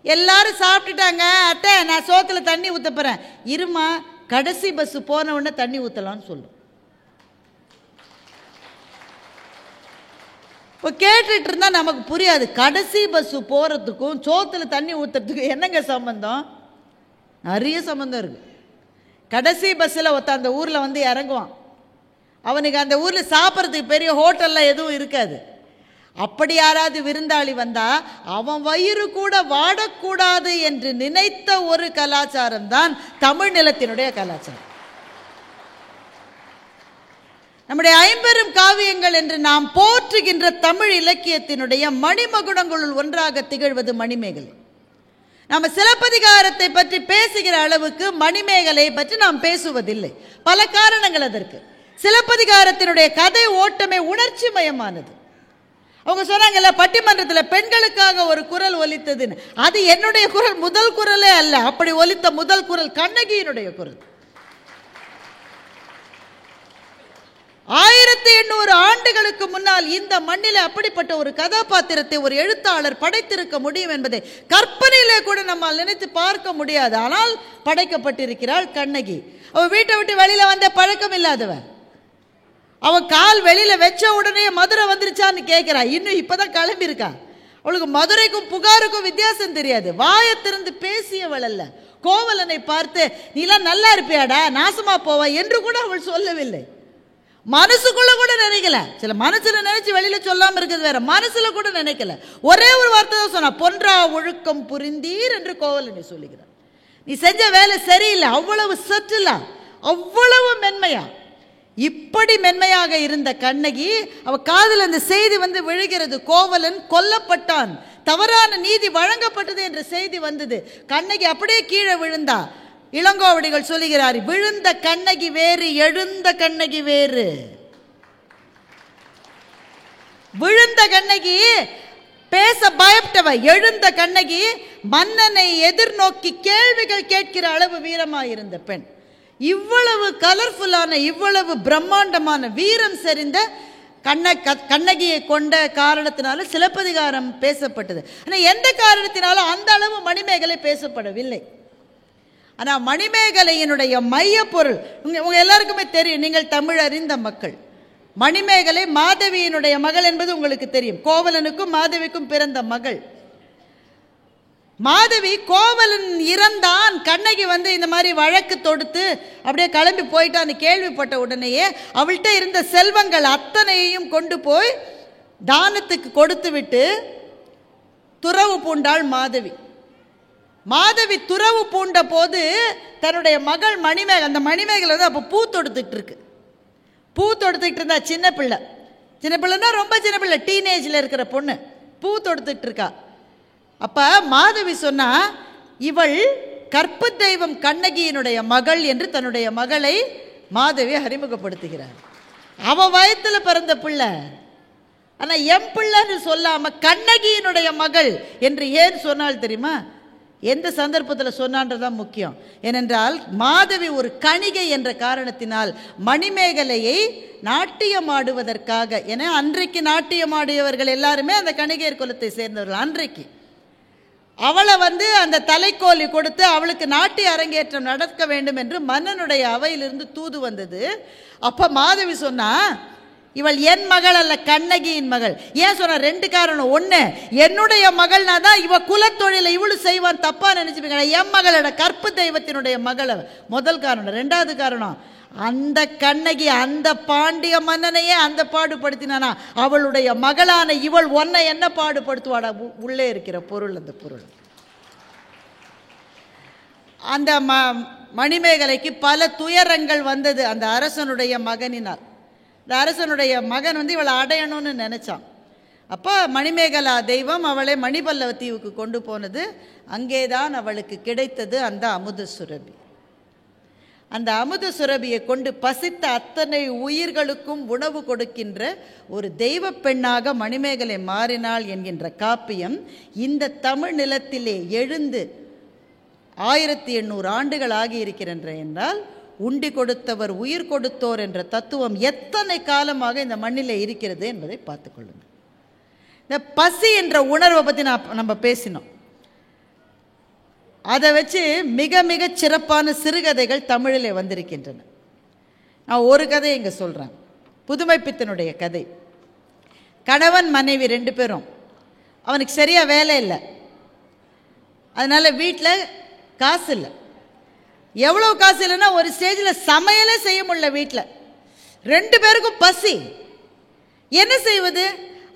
எல்லாரும் சாப்பிட்டுட்டாங்க, அத்தை நான் சோத்தில் தண்ணி ஊற்ற போகிறேன், இருமா கடைசி பஸ்ஸு போன உடனே தண்ணி ஊற்றலான்னு சொல்லும். இப்போ கேட்டுட்டு இருந்தால் நமக்கு புரியாது, கடைசி பஸ்ஸு போகிறதுக்கும் சோத்தில் தண்ணி ஊற்றுறதுக்கும் என்னங்க சம்பந்தம்? நிறைய சம்பந்தம் இருக்குது. கடைசி பஸ்ஸில் ஒருத்த அந்த ஊரில் வந்து இறங்குவான். அவனுக்கு அந்த ஊரில் சாப்பிட்றதுக்கு பெரிய ஹோட்டலில் எதுவும் இருக்காது. அப்படி யாராவது விருந்தாளி வந்தால் அவன் வயிறு கூட வாடக்கூடாது என்று நினைத்த ஒரு கலாச்சாரம் தான் தமிழ் நிலத்தினுடைய கலாச்சாரம். நம்முடைய ஐம்பெரும் காவியங்கள் என்று நாம் போற்றுகின்ற தமிழ் இலக்கியத்தினுடைய மணிமகுடங்களுள் ஒன்றாக திகழ்வது மணிமேகலை. நாம் சிலப்பதிகாரத்தை பற்றி பேசுகிற அளவுக்கு மணிமேகலை பற்றி நாம் பேசுவதில்லை. பல காரணங்கள் அதற்கு. சிலப்பதிகாரத்தினுடைய கதை ஓட்டமே உணர்ச்சி மயமானது. அவங்க சொன்னாங்கல்ல, பட்டிமன்றத்தில் பெண்களுக்காக ஒரு குரல் ஒலித்ததுன்னு. அது என்னுடைய குரல், முதல் குரலே அல்ல. அப்படி ஒலித்த முதல் குரல் கண்ணகியினுடைய குரல். 1800 ஆண்டுகளுக்கு முன்னால் இந்த மண்ணில் அப்படிப்பட்ட ஒரு கதாபாத்திரத்தை ஒரு எழுத்தாளர் படைத்திருக்க முடியும் என்பதை கற்பனையிலே கூட நம்மால் நினைத்து பார்க்க முடியாது. ஆனால் படைக்கப்பட்டிருக்கிறாள் கண்ணகி. அவள் வீட்டை விட்டு வெளியில வந்த பழக்கம் இல்லாதவன். அவன் கால் வெளியில வச்ச உடனே மதுரை வந்துருச்சான்னு கேட்கிறா. இன்னும் இப்பதான் கிளம்பி இருக்கா. அவளுக்கு மதுரைக்கும் புகாருக்கும் வித்தியாசம் தெரியாது. வாயத்திறந்து பேசியவள் அல்ல. கோவலனை பார்த்து நீலாம் நல்லா இருப்பியாடா, நாசமா போவா என்று கூட அவள் சொல்லவில்லை. மனசுக்குள்ள கூட நினைக்கல. சில மனசுல நினைச்சு வெளியில சொல்லாம இருக்கிறது வேற, மனசுல கூட நினைக்கல. ஒரே ஒரு வார்த்தை தான் சொன்னா, பொன்றா ஒழுக்கம் புரிந்தீர் என்று கோவலனை சொல்லுகிறார். நீ செஞ்ச வேலை சரியில்லை. அவ்வளவு சற்றுலா, அவ்வளவு மென்மையா. இப்படி மென்மையாக இருந்த கண்ணகி, அவ காதில் அந்த செய்தி வந்து விழுகிறது. கோவலன் கொல்லப்பட்டான், தவறான நீதி வழங்கப்பட்டது என்ற செய்தி வந்தது. கண்ணகி அப்படியே கீழே விழுந்தா. இளங்கோவடிகள் சொல்லுகிறார், விழுந்த கண்ணகி வேறு, எழுந்த கண்ணகி வேறு. விழுந்த கண்ணகி பேச பயப்பட்டவ, எழுந்த கண்ணகி மன்னனை எதிர்நோக்கி கேள்விகள் கேட்கிற அளவு வீரமாயிருந்த பெண். இவ்வளவு கலர்ஃபுல்லான, இவ்வளவு பிரம்மாண்டமான வீரம் செறிந்த கண்ணகியை கொண்ட காரணத்தினால சிலப்பதிகாரம் பேசப்பட்டது. ஆனால் எந்த காரணத்தினாலும் அந்த அளவு மணிமேகலை பேசப்படவில்லை. ஆனால் மணிமேகலையினுடைய மைய பொருள் உங்க எல்லாருக்குமே தெரியும். நீங்கள் தமிழ் அறிந்த மக்கள். மணிமேகலை மாதவியினுடைய மகள் என்பது உங்களுக்கு தெரியும். கோவலனுக்கும் மாதவிக்கும் பிறந்த மகள். மாதவி, கோவலன் இறந்தான், கண்ணகி வந்து இந்த மாதிரி வழக்கு தொடுத்து அப்படியே கிளம்பி போயிட்டான்னு கேள்விப்பட்ட உடனேயே அவள்கிட்ட இருந்த செல்வங்கள் அத்தனையையும் கொண்டு போய் தானத்துக்கு கொடுத்து விட்டு துறவு பூண்டாள் மாதவி. மாதவி துறவு பூண்ட போது தன்னுடைய மகள் மணிமேகலை, அந்த மணிமேகலை வந்து அப்போ பூ தொடுத்துக்கிட்டு இருக்கு. பூ தொடுத்துக்கிட்டு இருந்தா சின்ன பிள்ளை. சின்ன பிள்ளைன்னா ரொம்ப சின்ன பிள்ளை, டீனேஜில் இருக்கிற பொண்ணு. பூ தொடுத்துட்டு இருக்கா. அப்ப மாதவி சொன்னா, இவள் கற்பு தெய்வம் கண்ணகியினுடைய மகள் என்று தன்னுடைய மகளை மாதவி அறிமுகப்படுத்துகிறார். அவ வயத்துல பிறந்த பிள்ளை, ஆனா எம் பிள்ளைன்னு சொல்லாம கண்ணகியினுடைய மகள் என்று ஏன் சொன்னால் தெரியுமா? எந்த சந்தர்ப்பத்தில் சொன்னான்றதான் முக்கியம். ஏனென்றால் மாதவி ஒரு கணிகை என்ற காரணத்தினால் மணிமேகலையை நாட்டியம் ஆடுவதற்காக, ஏன்னா அன்றைக்கு நாட்டியம் ஆடியவர்கள் எல்லாருமே அந்த கணிகையர் குலத்தை சேர்ந்தவர்கள். அன்றைக்கு அவளை அந்த தலைக்கோலி கொடுத்து அவளுக்கு நாட்டிய அரங்கேற்றம் நடக்க வேண்டும் என்று மன்னனுடைய அவையிலிருந்து தூது வந்தது. அப்ப மாதவி சொன்னா, இவள் என் மகள் அல்ல, கண்ணகியின் மகள். ஏன் சொன்ன? ரெண்டு காரணம். ஒண்ணு, என்னுடைய மகள்னா தான் இவ குலத்தொழிலை இவளு செய்வான், தப்பா நினைச்சுப்பீங்க. என் மகளோட கற்பு தெய்வத்தினுடைய மகள். முதல் காரணம். ரெண்டாவது காரணம், அந்த கண்ணகி அந்த பாண்டிய மன்னனையே அந்த பாடுபடுத்தினானா, அவளுடைய மகளான இவள் ஒன்னை என்ன பாடுபடுத்துவாடா? உள்ளே இருக்கிற பொருள். அந்த பொருள் அந்த மணிமேகலைக்கு பல துயரங்கள் வந்தது அந்த அரசனுடைய மகனினால். இந்த அரசனுடைய மகன் இவளை அடையணும்னு நினைச்சான். அப்போ மணிமேகலா தெய்வம் அவளை மணிபல்லவ தீவுக்கு கொண்டு போனது. அங்கேதான் அவளுக்கு கிடைத்தது அந்த அமுத சுரபி. அந்த அமுத சுரபியை கொண்டு பசித்த அத்தனை உயிர்களுக்கும் உணவு கொடுக்கின்ற ஒரு தெய்வ பெண்ணாக மணிமேகலை மாறினாள் என்கின்ற காப்பியம் இந்த தமிழ் நிலத்திலே எழுந்து 1800 ஆண்டுகள் ஆகியிருக்கின்றன என்றால், உண்டி கொடுத்தவர் உயிர் கொடுத்தோர் என்ற தத்துவம் எத்தனை காலமாக இந்த மண்ணிலே இருக்கிறது என்பதை பார்த்துக்கொள்ளுங்கள். இந்த பசி என்ற உணர்வை பற்றி நம்ம பேசினோம். அதை வச்சு மிக மிக சிறப்பான சிறுகதைகள் தமிழிலே வந்திருக்கின்றன. நான் ஒரு கதை இங்கே சொல்கிறேன், புதுமைப்பித்தனுடைய கதை. கணவன் மனைவி 2 பேரும், அவனுக்கு சரியாக வேலை இல்லை, அதனால் வீட்டில் காசு இல்லை. எவ்வளோ காசு இல்லைன்னா ஒரு ஸ்டேஜில் சமையலே செய்ய முடியல வீட்டில். 2 பேருக்கும் பசி, என்ன செய்வது?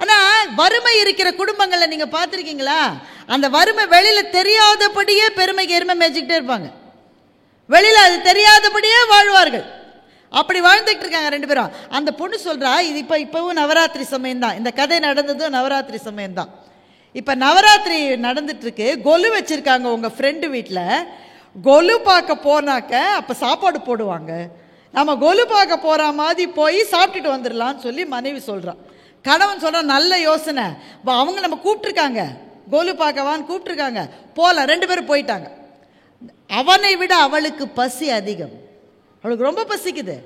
ஆனால் வறுமை இருக்கிற குடும்பங்களில் நீங்கள் பார்த்துருக்கீங்களா? அந்த வறுமை வெளியில் தெரியாதபடியே பெருமைக்கு எருமை மேய்ச்சிக்கிட்டே இருப்பாங்க, வெளியில் அது தெரியாதபடியே வாழ்வார்கள். அப்படி வாழ்ந்துட்டு இருக்காங்க 2 பேரும். அந்த பொண்ணு சொல்கிறா, இது இப்போவும் நவராத்திரி சமயம்தான், இந்த கதை நடந்ததும் நவராத்திரி சமயம்தான். இப்போ நவராத்திரி நடந்துட்டுருக்கு, கொலு வச்சுருக்காங்க உங்கள் ஃப்ரெண்டு வீட்டில். கொலு பார்க்க போனாக்க அப்போ சாப்பாடு போடுவாங்க, நம்ம கொலு பார்க்க போகிற மாதிரி போய் சாப்பிட்டுட்டு வந்துடலான்னு சொல்லி மனைவி சொல்கிறான். கணவன் சொல்கிறான், நல்ல யோசனை, அவங்க நம்ம கூப்பிட்ருக்காங்க, கொலு பார்க்கவான்னு கூப்பிட்ருக்காங்க, போகலாம். 2 பேரும் போயிட்டாங்க. அவனை விட அவளுக்கு பசி அதிகம், அவளுக்கு ரொம்ப பசிக்குது.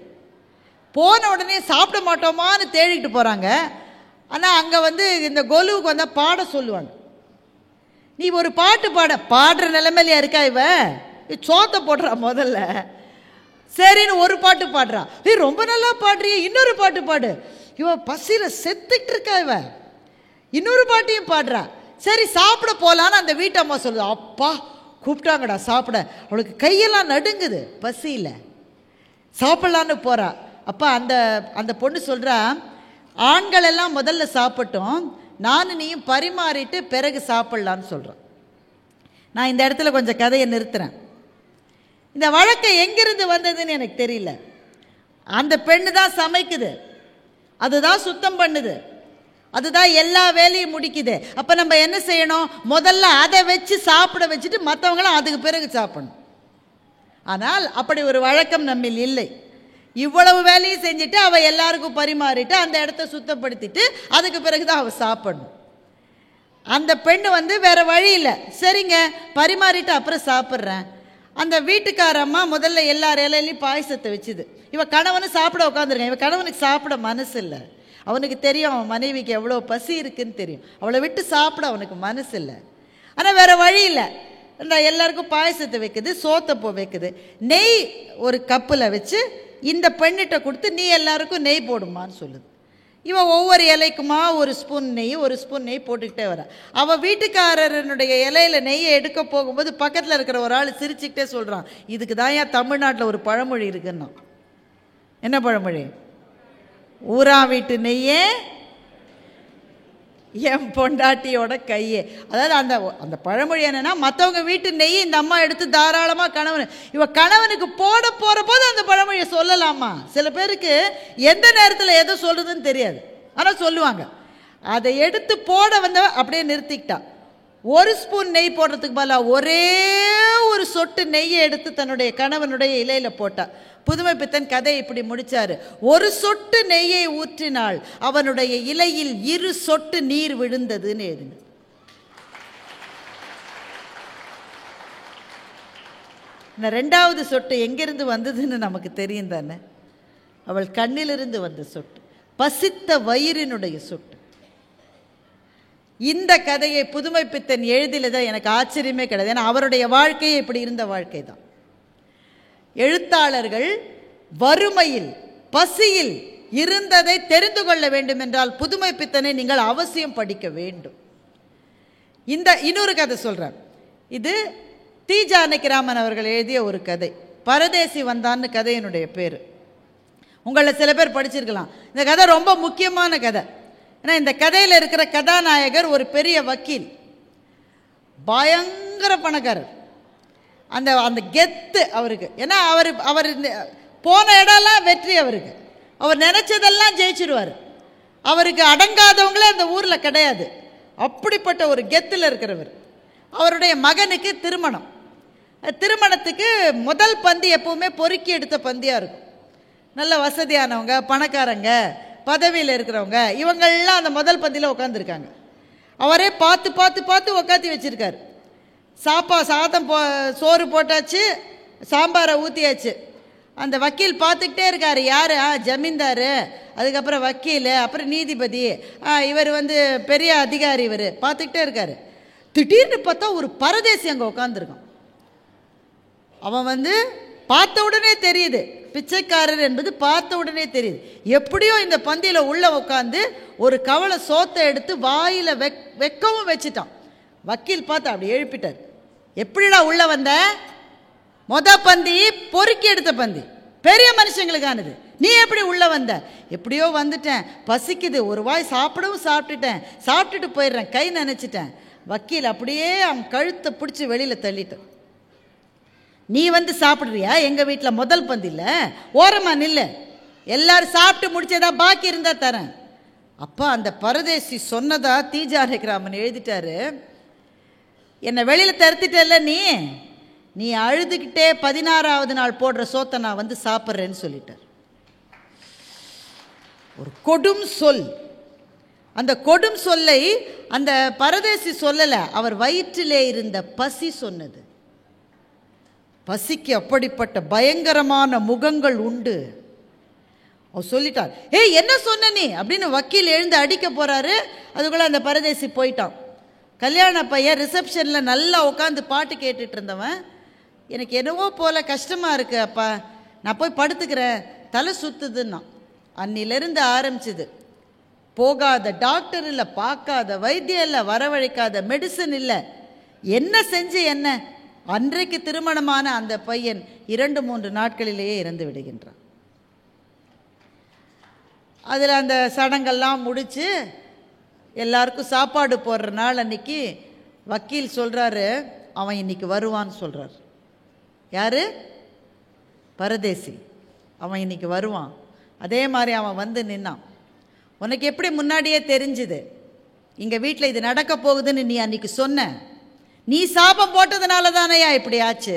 போன உடனே சாப்பிட மாட்டோமான்னு தேடிட்டு போகிறாங்க. ஆனால் அங்கே இந்த கொலுவுக்கு வந்தால் பாட சொல்லுவாங்க. நீ ஒரு பாட்டு பாடுற நிலைமையிலையா இருக்கா? இவன் சோத்தை போடுறா முதல்ல. சரின்னு ஒரு பாட்டு பாடுறா, ரொம்ப நல்லா பாடுறிய, இன்னொரு பாட்டு பாடு. இவன் பசியில் செத்துக்கிட்டு இருக்கா, இவன் இன்னொரு பாட்டையும் பாடுறா. சரி சாப்பிட போகலான்னு அந்த வீட்டம்மா சொல்லுது. அப்பா கூப்பிட்டாங்கடா சாப்பிட. அவளுக்கு கையெல்லாம் நடுங்குது பசியில், சாப்பிட்லான்னு போகிறா. அப்போ அந்த பொண்ணு சொல்கிறா, ஆண்கள் எல்லாம் முதல்ல சாப்பிட்டோம், நானும் நீயும் பரிமாறிட்டு பிறகு சாப்பிட்லான்னு சொல்கிறோம். நான் இந்த இடத்துல கொஞ்சம் கதையை நிறுத்துறேன். இந்த வழக்கம் எங்கிருந்து வந்ததுன்னு எனக்கு தெரியல. அந்த பெண்ணு தான் சமைக்குது, அதுதான் சுத்தம் பண்ணுது, அதுதான் எல்லா வேலையும் முடிக்குது. அப்போ நம்ம என்ன செய்யணும்? முதல்ல அதை வச்சு சாப்பிட வச்சுட்டு மற்றவங்களும் அதுக்கு பிறகு சாப்பிடணும். ஆனால் அப்படி ஒரு வழக்கம் நம்மில் இல்லை. இவ்வளவு வேலையும் செஞ்சுட்டு அவள் எல்லாருக்கும் பரிமாறிட்டு அந்த இடத்த சுத்தப்படுத்திட்டு அதுக்கு பிறகு தான் அவள் சாப்பிடணும். அந்த பெண்ணு வேற வழி இல்லை, சரிங்க பரிமாறிட்டு அப்புறம் சாப்பிட்றேன். அந்த வீட்டுக்காரம்மா முதல்ல எல்லார் இலையிலையும் பாயசத்தை வச்சுது. இவன் கணவனு சாப்பிட உட்காந்துருக்கேன். இவன் கணவனுக்கு சாப்பிட மனசு இல்லை. அவனுக்கு தெரியும் அவன் மனைவிக்கு எவ்வளோ பசி இருக்குன்னு தெரியும். அவளை விட்டு சாப்பிட அவனுக்கு மனசு இல்லை. ஆனால் வேற வழி இல்லை. இந்த எல்லாருக்கும் பாயசத்தை வைக்குது, சோத்தப்போ வைக்குது, நெய் ஒரு கப்பில் வச்சு இந்த பெண்ணிட்ட கொடுத்து நீ எல்லாருக்கும் நெய் போடுமான்னு சொல்லுது. இவன் ஒவ்வொரு இலைக்குமா ஒரு ஸ்பூன் நெய் போட்டுக்கிட்டே வர. அவள் வீட்டுக்காரனுடைய இலையில நெய்யை எடுக்க போகும்போது பக்கத்தில் இருக்கிற ஒரு ஆள் சிரிச்சுக்கிட்டே சொல்கிறான், இதுக்கு தான் ஏன் தமிழ்நாட்டில் ஒரு பழமொழி இருக்குன்னா. என்ன பழமொழி? ஊரா வீட்டு நெய்யே என் பொண்டாட்டியோட கையே. அதாவது அந்த பழமொழி என்னன்னா, மற்றவங்க வீட்டு நெய் இந்த அம்மா எடுத்து தாராளமாக கணவனுக்கு போட போகிற போது அந்த பழமொழியை சொல்லலாமா? சில பேருக்கு எந்த நேரத்தில் எதை சொல்றதுன்னு தெரியாது, ஆனால் சொல்லுவாங்க. அதை எடுத்து போட வந்தவ அப்படியே நிறுத்திக்கிட்டான். ஒரு ஸ்பூன் நெய் போடுறதுக்கு பதிலாக ஒரே ஒரு சொட்டு நெய்யை எடுத்து தன்னுடைய கணவனுடைய இலையில போட்டா. புதுமை பித்தன் கதை இப்படி முடிச்சாரு. ஒரு சொட்டு நெய்யை ஊற்றினாள், அவனுடைய இலையில் 2 சொட்டு நீர் விழுந்ததுன்னு எழுதுங்க. ரெண்டாவது சொட்டு எங்கிருந்து வந்ததுன்னு நமக்கு தெரியும் தானே. அவள் கண்ணிலிருந்து வந்த சொட்டு, பசித்த வயிறினுடைய சொட்டு. இந்த கதையை புதுமை பித்தன் எழுதிலதான் எனக்கு ஆச்சரியமே கிடையாது. ஏன்னா அவருடைய வாழ்க்கையே இப்படி இருந்த வாழ்க்கை தான். எழுத்தாளர்கள் வறுமையில் பசியில் இருந்ததை தெரிந்து கொள்ள வேண்டும் என்றால் புதுமை பித்தனை நீங்கள் அவசியம் படிக்க வேண்டும். இந்த இன்னொரு கதை சொல்றேன். இது தி. ஜானகிராமன் அவர்கள் எழுதிய ஒரு கதை. பரதேசி வந்தான்னு கதையினுடைய பேர். உங்களை சில பேர் படிச்சிருக்கலாம். இந்த கதை ரொம்ப முக்கியமான கதை. ஏன்னா இந்த கதையில் இருக்கிற கதாநாயகர் ஒரு பெரிய வக்கீல், பயங்கர பணக்காரர். அந்த அந்த கெத்து அவருக்கு. ஏன்னா அவர் போன இடம்லாம் வெற்றி அவருக்கு. அவர் நினைச்சதெல்லாம் ஜெயிச்சிருவார். அவருக்கு அடங்காதவங்களே அந்த ஊரில் கிடையாது. அப்படிப்பட்ட ஒரு கெத்தில் இருக்கிறவர். அவருடைய மகனுக்கு திருமணம். திருமணத்துக்கு முதல் பந்தி எப்பவுமே பொறுக்கி எடுத்த பந்தியாக இருக்கும். நல்ல வசதியானவங்க, பணக்காரங்க, பதவியில் இருக்கிறவங்க, இவங்கள்லாம் அந்த முதல் பந்தியில் உட்காந்துருக்காங்க. அவரே பார்த்து பார்த்து பார்த்து உட்காத்தி வச்சிருக்காரு. சாதம் சோறு போட்டாச்சு, சாம்பாரை ஊற்றியாச்சு. அந்த வக்கீல் பார்த்துக்கிட்டே இருக்கார். யார்? ஜமீன்தார், அதுக்கப்புறம் வக்கீல், அப்புறம் நீதிபதி, இவர் பெரிய அதிகாரி. இவர் பார்த்துக்கிட்டே இருக்கார். திடீர்னு பார்த்தா ஒரு பரதேசி அங்கே உட்காந்துருக்கான். அவன் பார்த்த உடனே தெரியுது, பிச்சைக்காரர் என்பது பார்த்த உடனே தெரியுது. எப்படியோ இந்த பந்தியில் உள்ள உட்காந்து ஒரு கவலை சோத்தை எடுத்து வாயில் வைக்கவும் வச்சுட்டான். வக்கீல் பார்த்து அப்படி எழுப்பிட்டார். எப்படிடா உள்ள வந்த? பந்தி பொறுக்கி எடுத்த பந்தி, பெரிய மனுஷங்களுக்கானது. நீ எப்படி உள்ள வந்த? எப்படியோ வந்துட்டேன், பசிக்குது, ஒரு வாய் சாப்பிடவும் சாப்பிட்டுட்டு போயிடுறேன், கை நினைச்சிட்டேன். வக்கீல் அப்படியே அவன் கழுத்தை பிடிச்சி வெளியில் தள்ளிட்டான். நீ சாப்பிடுறியா எங்கள் வீட்டில் முதல் பந்தியில்? ஓரமா நில்ல, எல்லாரும் சாப்பிட்டு முடிச்சதா பாக்கி இருந்தா தரேன். அப்போ அந்த பரதேசி சொன்னதா தி. ஜானகிராமன் எழுதிட்டாரு. என்னை வெளியில் தருத்திட்டல்ல, நீ அழுதுகிட்டே 16வது நாள் போடுற சோத்தை நான் சாப்பிட்றேன்னு சொல்லிட்டார். ஒரு கொடும் சொல். அந்த கொடும் சொல்லை அந்த பரதேசி சொல்லல, அவர் வயிற்றிலே இருந்த பசி சொன்னது. பசிக்கு அப்படிப்பட்ட பயங்கரமான முகங்கள் உண்டு. அவர் சொல்லிட்டார். என்ன சொன்ன நீ அப்படின்னு வக்கீல் எழுந்து அடிக்க போறாரு. அதுக்குள்ள அந்த பரதேசி போயிட்டான். கல்யாண பையன் ரிசப்ஷனில் நல்லா உட்காந்து பாட்டு கேட்டுட்டு இருந்தவன், எனக்கு என்னவோ போல கஷ்டமா இருக்கு அப்பா, நான் போய் படுத்துக்கிறேன், தலை சுத்துதுன்னா. அன்னிலிருந்து ஆரம்பிச்சுது. போகாத டாக்டர் இல்லை, பார்க்காத வைத்தியம் இல்லை, வரவழைக்காத மெடிசன் இல்லை, என்ன செஞ்சு என்ன. அன்றைக்கு திருமணமான அந்த பையன் 2-3 நாட்களிலேயே இறந்து விடுகின்றான். அதில் அந்த சடங்கெல்லாம் முடித்து எல்லாருக்கும் சாப்பாடு போடுற நாள் அன்னைக்கு வக்கீல் சொல்கிறாரு, அவன் இன்னைக்கு வருவான்னு சொல்கிறார். யார்? பரதேசி. அவன் இன்னைக்கு வருவான். அதே மாதிரி அவன் நின்னான். உனக்கு எப்படி முன்னாடியே தெரிஞ்சுது இங்கே வீட்டில் இது நடக்க போகுதுன்னு? நீ அன்னைக்கு சொன்ன, நீ சாபம் போட்டதுனால தானையா இப்படி ஆச்சு.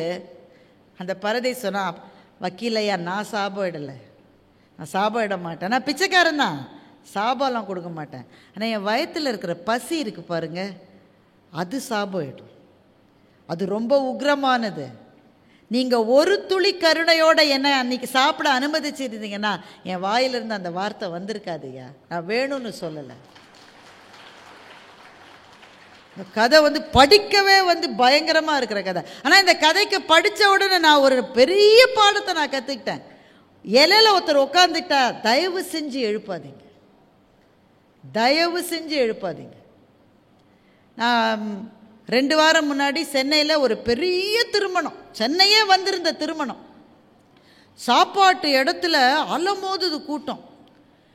அந்த பரதேசி சொன்னா, வக்கீலையா நான் சாபம் இடலை, நான் சாபம் இட மாட்டேன், நான் பிச்சைக்காரன் தான், சாபம்லாம் கொடுக்க மாட்டேன். ஆனால் என் வயத்தில் இருக்கிற பசி இருக்குது பாருங்க, அது சாபம் இடும். அது ரொம்ப உக்ரமானது. நீங்கள் ஒரு துளி கருணையோட என்ன அன்னைக்கு சாப்பிட அனுமதிச்சிருந்தீங்கன்னா என் வாயிலிருந்து அந்த வார்த்தை வந்திருக்காதுயா. நான் வேணும்னு சொல்லலை. இந்த கதை படிக்கவே பயங்கரமாக இருக்கிற கதை. ஆனால் இந்த கதைக்கு படித்த உடனே நான் ஒரு பெரிய பாடத்தை நான் கற்றுக்கிட்டேன். இலையில ஒருத்தர் உட்காந்துட்டா தயவு செஞ்சு எழுப்பாதீங்க, தயவு செஞ்சு எழுப்பாதீங்க. நான் 2 வாரம் முன்னாடி சென்னையில் ஒரு பெரிய திருமணம், சென்னையே வந்திருந்த திருமணம், சாப்பாட்டு இடத்துல அலமோதுது கூட்டம்.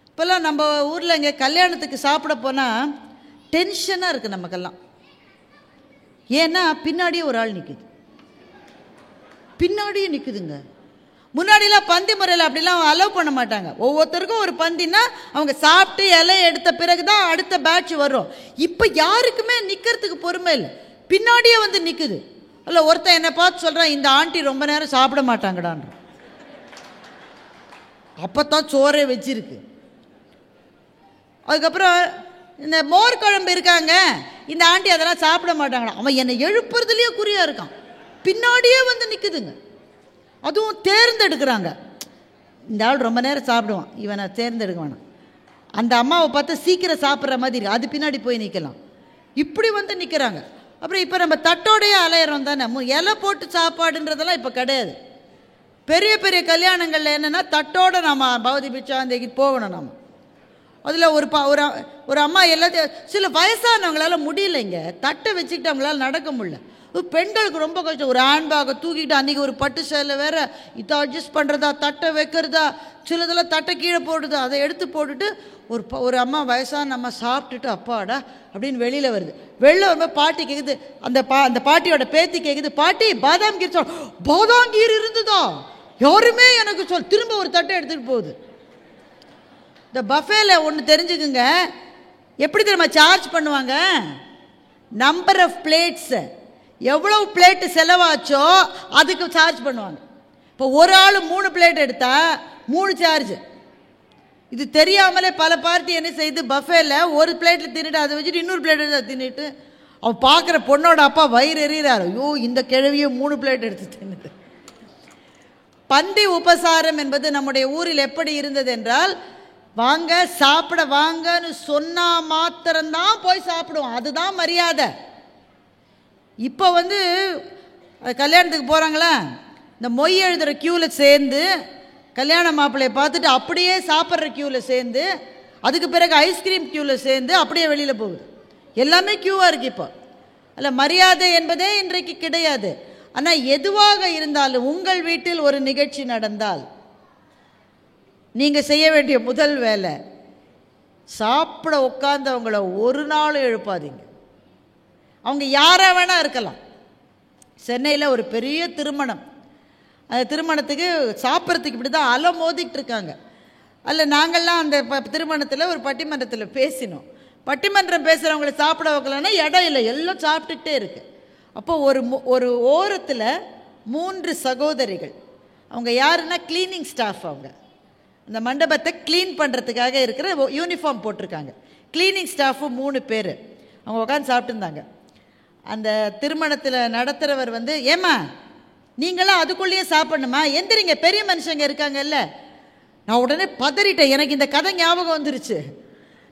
இப்போல்லாம் நம்ம ஊரில் இங்கே கல்யாணத்துக்கு சாப்பிட போனால் டென்ஷனாக இருக்குது நமக்கெல்லாம். ஏன்னா பின்னாடியே ஒரு ஆள் நிற்குது, பின்னாடியே நிற்குதுங்க. முன்னாடிலாம் பந்தி முறையில் அப்படிலாம் அலோவ் பண்ண மாட்டாங்க. ஒவ்வொருத்தருக்கும் ஒரு பந்தின்னா அவங்க சாப்பிட்டு இலையை எடுத்த பிறகு தான் அடுத்த பேட்ச் வரும். இப்போ யாருக்குமே நிற்கிறதுக்கு பொறுமை இல்லை, பின்னாடியே வந்து நிற்குது. இல்லை, ஒருத்தன் என்னை பார்த்து சொல்கிறான், இந்த ஆண்டி ரொம்ப நேரம் சாப்பிட மாட்டாங்கடான்ற. அப்போ தான் சோறே வச்சிருக்கு. அதுக்கப்புறம் இந்த மோர் குழம்பு இருக்காங்க, இந்த ஆண்டி அதெல்லாம் சாப்பிட மாட்டாங்கடா. அவன் என்னை எழுப்புறதுலேயே குறியாக இருக்கான், பின்னாடியே வந்து நிற்குதுங்க. அதுவும் தேர்ந்தெடுக்கிறாங்க. இந்த ஆள் ரொம்ப நேரம் சாப்பிடுவான், இவனை தேர்ந்தெடுக்க வேணாம். அந்த அம்மாவை பார்த்து சீக்கிரம் சாப்பிட்ற மாதிரி அது பின்னாடி போய் நிற்கலாம். இப்படி வந்து நிற்கிறாங்க. அப்புறம் இப்போ நம்ம தட்டோடையே அலையிறோம் தானே. இலை போட்டு சாப்பாடுன்றதெல்லாம் இப்போ கிடையாது. பெரிய பெரிய கல்யாணங்களில் என்னென்னா தட்டோடு நம்ம பௌதி பிச்சாந்தைக்கு போகணும். நம்ம அதில் ஒரு அம்மா எல்லாத்தையும், சில வயசானவங்களால முடியலைங்க, தட்டை வச்சுக்கிட்டு அவங்களால நடக்க முடியல. பெண்களுக்கு ரொம்ப கஷ்டம். ஒரு ஹேண்ட்பேக்கை தூக்கிட்டு, அன்றைக்கி ஒரு பட்டு சேலை வேறு, இதை அட்ஜஸ்ட் பண்ணுறதா, தட்டை வைக்கிறதா, சிலதெல்லாம் தட்டை கீழே போடுதா, அதை எடுத்து போட்டுட்டு ஒரு அம்மா வயசான அம்மா சாப்பிட்டுட்டு அப்பாடா அப்படின்னு வெளியில் வருது. வெளில வரும்போது பாட்டி கேட்குது, அந்த பாட்டியோட பேத்தி கேட்குது, பாட்டி பாதாம் கீர் சொல். பாதாம் கீர் இருந்துதா? யாருமே எனக்கு சொல். திரும்ப ஒரு தட்டை எடுத்துகிட்டு போகுது. இந்த பஃபேல ஒன்று தெரிஞ்சுக்குங்க, எப்படி தெரியுமா சார்ஜ் பண்ணுவாங்க? நம்பர் ஆஃப் பிளேட்ஸு, எவ்வளவு பிளேட்டு செலவாச்சோ அதுக்கு சார்ஜ் பண்ணுவாங்க. இப்போ ஒரு ஆள் 3 பிளேட் எடுத்தால் 3 சார்ஜ். இது தெரியாமலே பல பார்ட்டி என்ன செய்யுது, பஃபேல ஒரு பிளேட்டில் தின்னுட்டு அதை வச்சுட்டு இன்னொரு பிளேட் எடுத்து தின்னுட்டு அவன் பார்க்குற பொண்ணோட அப்பா வயிறு எறிகிறார். ஐயோ, இந்த கிழவியை 3 பிளேட் எடுத்து தின்னுட்டு. பந்தி உபசாரம் என்பது நம்முடைய ஊரில் எப்படி இருந்தது என்றால், வாங்க சாப்பிட வாங்கன்னு சொன்னா மாத்திரம்தான் போய் சாப்பிடுவோம், அதுதான் மரியாதை. இப்போ வந்து கல்யாணத்துக்கு போகிறாங்களா, இந்த மொய் எழுதுகிற க்யூவில் சேர்ந்து கல்யாண மாப்பிள்ளையை பார்த்துட்டு அப்படியே சாப்பிட்ற க்யூவில் சேர்ந்து, அதுக்கு பிறகு ஐஸ்கிரீம் க்யூவில் சேர்ந்து அப்படியே வெளியில் போகுது. எல்லாமே க்யூவாக இருக்குது இப்போ. அதில் மரியாதை என்பதே இன்றைக்கு கிடையாது. ஆனால் எதுவாக இருந்தாலும் உங்கள் வீட்டில் ஒரு நிகழ்ச்சி நடந்தால் நீங்கள் செய்ய வேண்டிய முதல் வேலை, சாப்பிட உட்கார்ந்தவங்கள ஒரு நாளும் எழுப்பாதீங்க. அவங்க யாராக வேணால் இருக்கலாம். சென்னையில் ஒரு பெரிய திருமணம், அந்த திருமணத்துக்கு சாப்பிட்றதுக்கு இப்படி தான் அலை மோதிட்டு இருக்காங்க. அதில் நாங்கள்லாம் அந்த திருமணத்தில் ஒரு பட்டிமன்றத்தில் பேசினோம். பட்டிமன்றம் பேசுகிறவங்களை சாப்பிட வைக்கலன்னா இடம் இல்லை, எல்லாம் சாப்பிட்டுக்கிட்டே இருக்குது. அப்போ ஒரு ஓரத்தில் 3 சகோதரிகள், அவங்க யாருன்னா கிளீனிங் ஸ்டாஃப். அவங்க அந்த மண்டபத்தை க்ளீன் பண்ணுறதுக்காக இருக்கிற யூனிஃபார்ம் போட்டிருக்காங்க. க்ளீனிங் ஸ்டாஃபு 3 பேர். அவங்க உட்காந்து சாப்பிட்டுருந்தாங்க. அந்த திருமணத்தில் நடத்துகிறவர் வந்து, ஏம்மா நீங்களாம் அதுக்குள்ளேயே சாப்பிடணுமா, எந்திரிங்க பெரிய மனுஷங்க இருக்காங்கல்ல. நான் உடனே பதறிட்டேன், எனக்கு இந்த கதை ஞாபகம் வந்துருச்சு.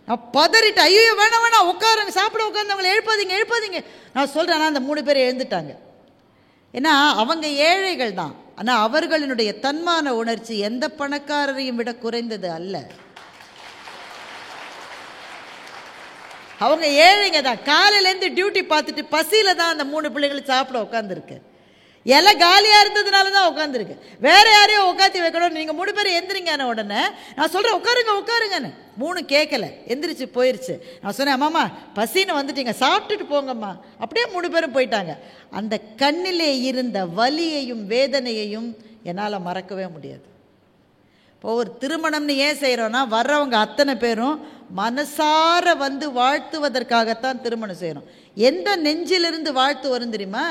நான் பதறிட்டேன், ஐயோ வேணாம் வேணாம் உட்காருங்க, சாப்பிட உட்காந்து எழுப்பாதீங்க. நான் சொல்கிறேன், ஆனால் அந்த 3 பேர் எழுந்துட்டாங்க. ஏன்னா அவங்க ஏழைகள் தான், ஆனால் அவர்களினுடைய தன்மான உணர்ச்சி எந்த பணக்காரரையும் விட குறைந்தது அல்ல. அவங்க ஏழைங்க தான். காலையிலேருந்து டியூட்டி பார்த்துட்டு பசியில் தான் அந்த 3 பிள்ளைகள் சாப்பிட உட்காந்துருக்கு. இலை காலியாக இருந்ததுனால தான் உட்காந்துருக்கு. வேறு யாரையோ உட்காந்து வைக்கணும். நீங்கள் 3 பேர் எந்திரிங்க. உடனே நான் சொல்கிறேன் உட்காருங்கன்னு. 3 கேட்கல, எந்திரிச்சு போயிடுச்சு. நான் சொன்னேன், அம்மாம்மா பசின்னு வந்துட்டீங்க, சாப்பிட்டுட்டு போங்கம்மா. அப்படியே 3 பேரும் போயிட்டாங்க. அந்த கண்ணிலே இருந்த வலியையும் வேதனையையும் என்னால் மறக்கவே முடியாது. இப்போ ஒரு திருமணம்னு ஏன் செய்கிறோன்னா, வர்றவங்க அத்தனை பேரும் மனசார வந்து வாழ்த்துவதற்காகத்தான் திருமணம் செய்கிறோம். எந்த நெஞ்சிலிருந்து வாழ்த்து வரும் தெரியுமா?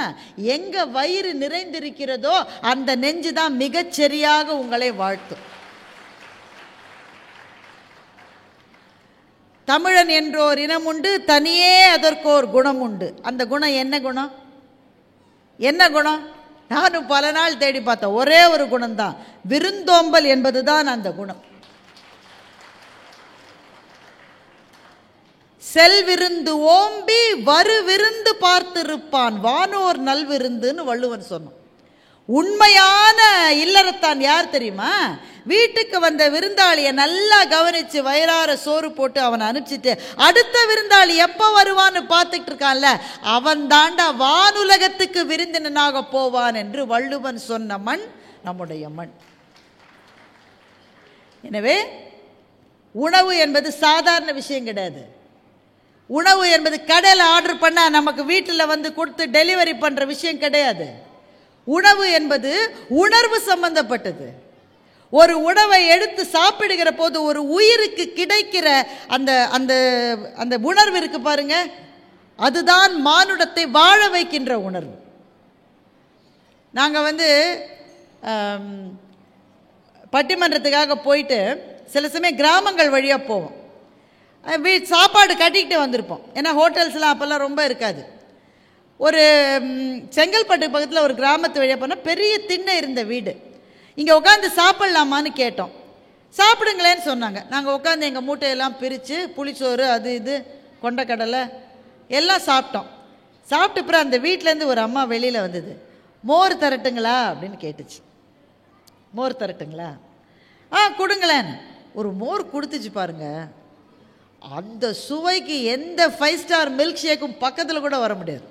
எங்கே வயிறு நிறைந்திருக்கிறதோ அந்த நெஞ்சு தான் மிகச்சரியாக உங்களை வாழ்த்தும். தமிழன் என்றோர் இனம் உண்டு, தனியே அதற்கோர் குணம் உண்டு. அந்த குணம் என்ன குணம்? நானும் பல நாள் தேடி பார்த்தேன். ஒரே ஒரு குணம்தான், விருந்தோம்பல் என்பது தான் அந்த குணம். செல்விருந்து ஓம்பி வரு விருந்து பார்த்திருப்பான் வானோர் நல்விருந்துன்னு வள்ளுவன் சொன்னான். உண்மையான இல்லறத்தான் யார் தெரியுமா? வீட்டுக்கு வந்த விருந்தாளியை நல்லா கவனித்து வயிறார சோறு போட்டு அவனை அனுப்பிச்சிட்டு அடுத்த விருந்தாளி எப்போ வருவான்னு பார்த்துக்கிட்டு இருக்கான்ல, அவன் தாண்டா வானுலகத்துக்கு விருந்தினனாக போவான் என்று வள்ளுவன் சொன்ன மண் நம்முடைய மண். எனவே உணவு என்பது சாதாரண விஷயம் கிடையாது. உணவு என்பது கடையில் ஆர்டர் பண்ணால் நமக்கு வீட்டில் வந்து கொடுத்து டெலிவரி பண்ணுற விஷயம் கிடையாது. உணவு என்பது உணர்வு சம்பந்தப்பட்டது. ஒரு உணவை எடுத்து சாப்பிடுகிற போது ஒரு உயிருக்கு கிடைக்கிற அந்த அந்த அந்த உணர்வு இருக்கு பாருங்க, அதுதான் மானுடத்தை வாழ வைக்கின்ற உணர்வு. நாங்கள் பட்டிமன்றத்துக்காக போயிட்டு சில சமயம் கிராமங்கள் வழியாக போவோம். சாப்பாடு கட்டிக்கிட்டு வந்திருப்போம். ஏன்னா ஹோட்டல்ஸ்லாம் அப்போல்லாம் ரொம்ப இருக்காது. ஒரு செங்கல்பட்டு பக்கத்தில் ஒரு கிராமத்து வழியாக போனால் பெரிய திண்ணை இருந்த வீடு. இங்கே உட்காந்து சாப்பிட்லாமான்னு கேட்டோம். சாப்பிடுங்களேன்னு சொன்னாங்க. நாங்கள் உட்காந்து எங்கள் மூட்டையெல்லாம் பிரித்து புளிச்சோறு அது இது கொண்டக்கடலை எல்லாம் சாப்பிட்டோம். சாப்பிட்டு அப்புறம் அந்த வீட்டிலேருந்து ஒரு அம்மா வெளியில் வந்தது. மோர் தரட்டுங்களா அப்படின்னு கேட்டுச்சு. மோர் தரட்டுங்களா? கொடுங்களேன். ஒரு மோர் கொடுத்துச்சு பாருங்க. அந்த சுவைக்கு எந்த 5 ஸ்டார் மில்க் ஷேக்கும் பக்கத்தில் கூட வர முடியாது.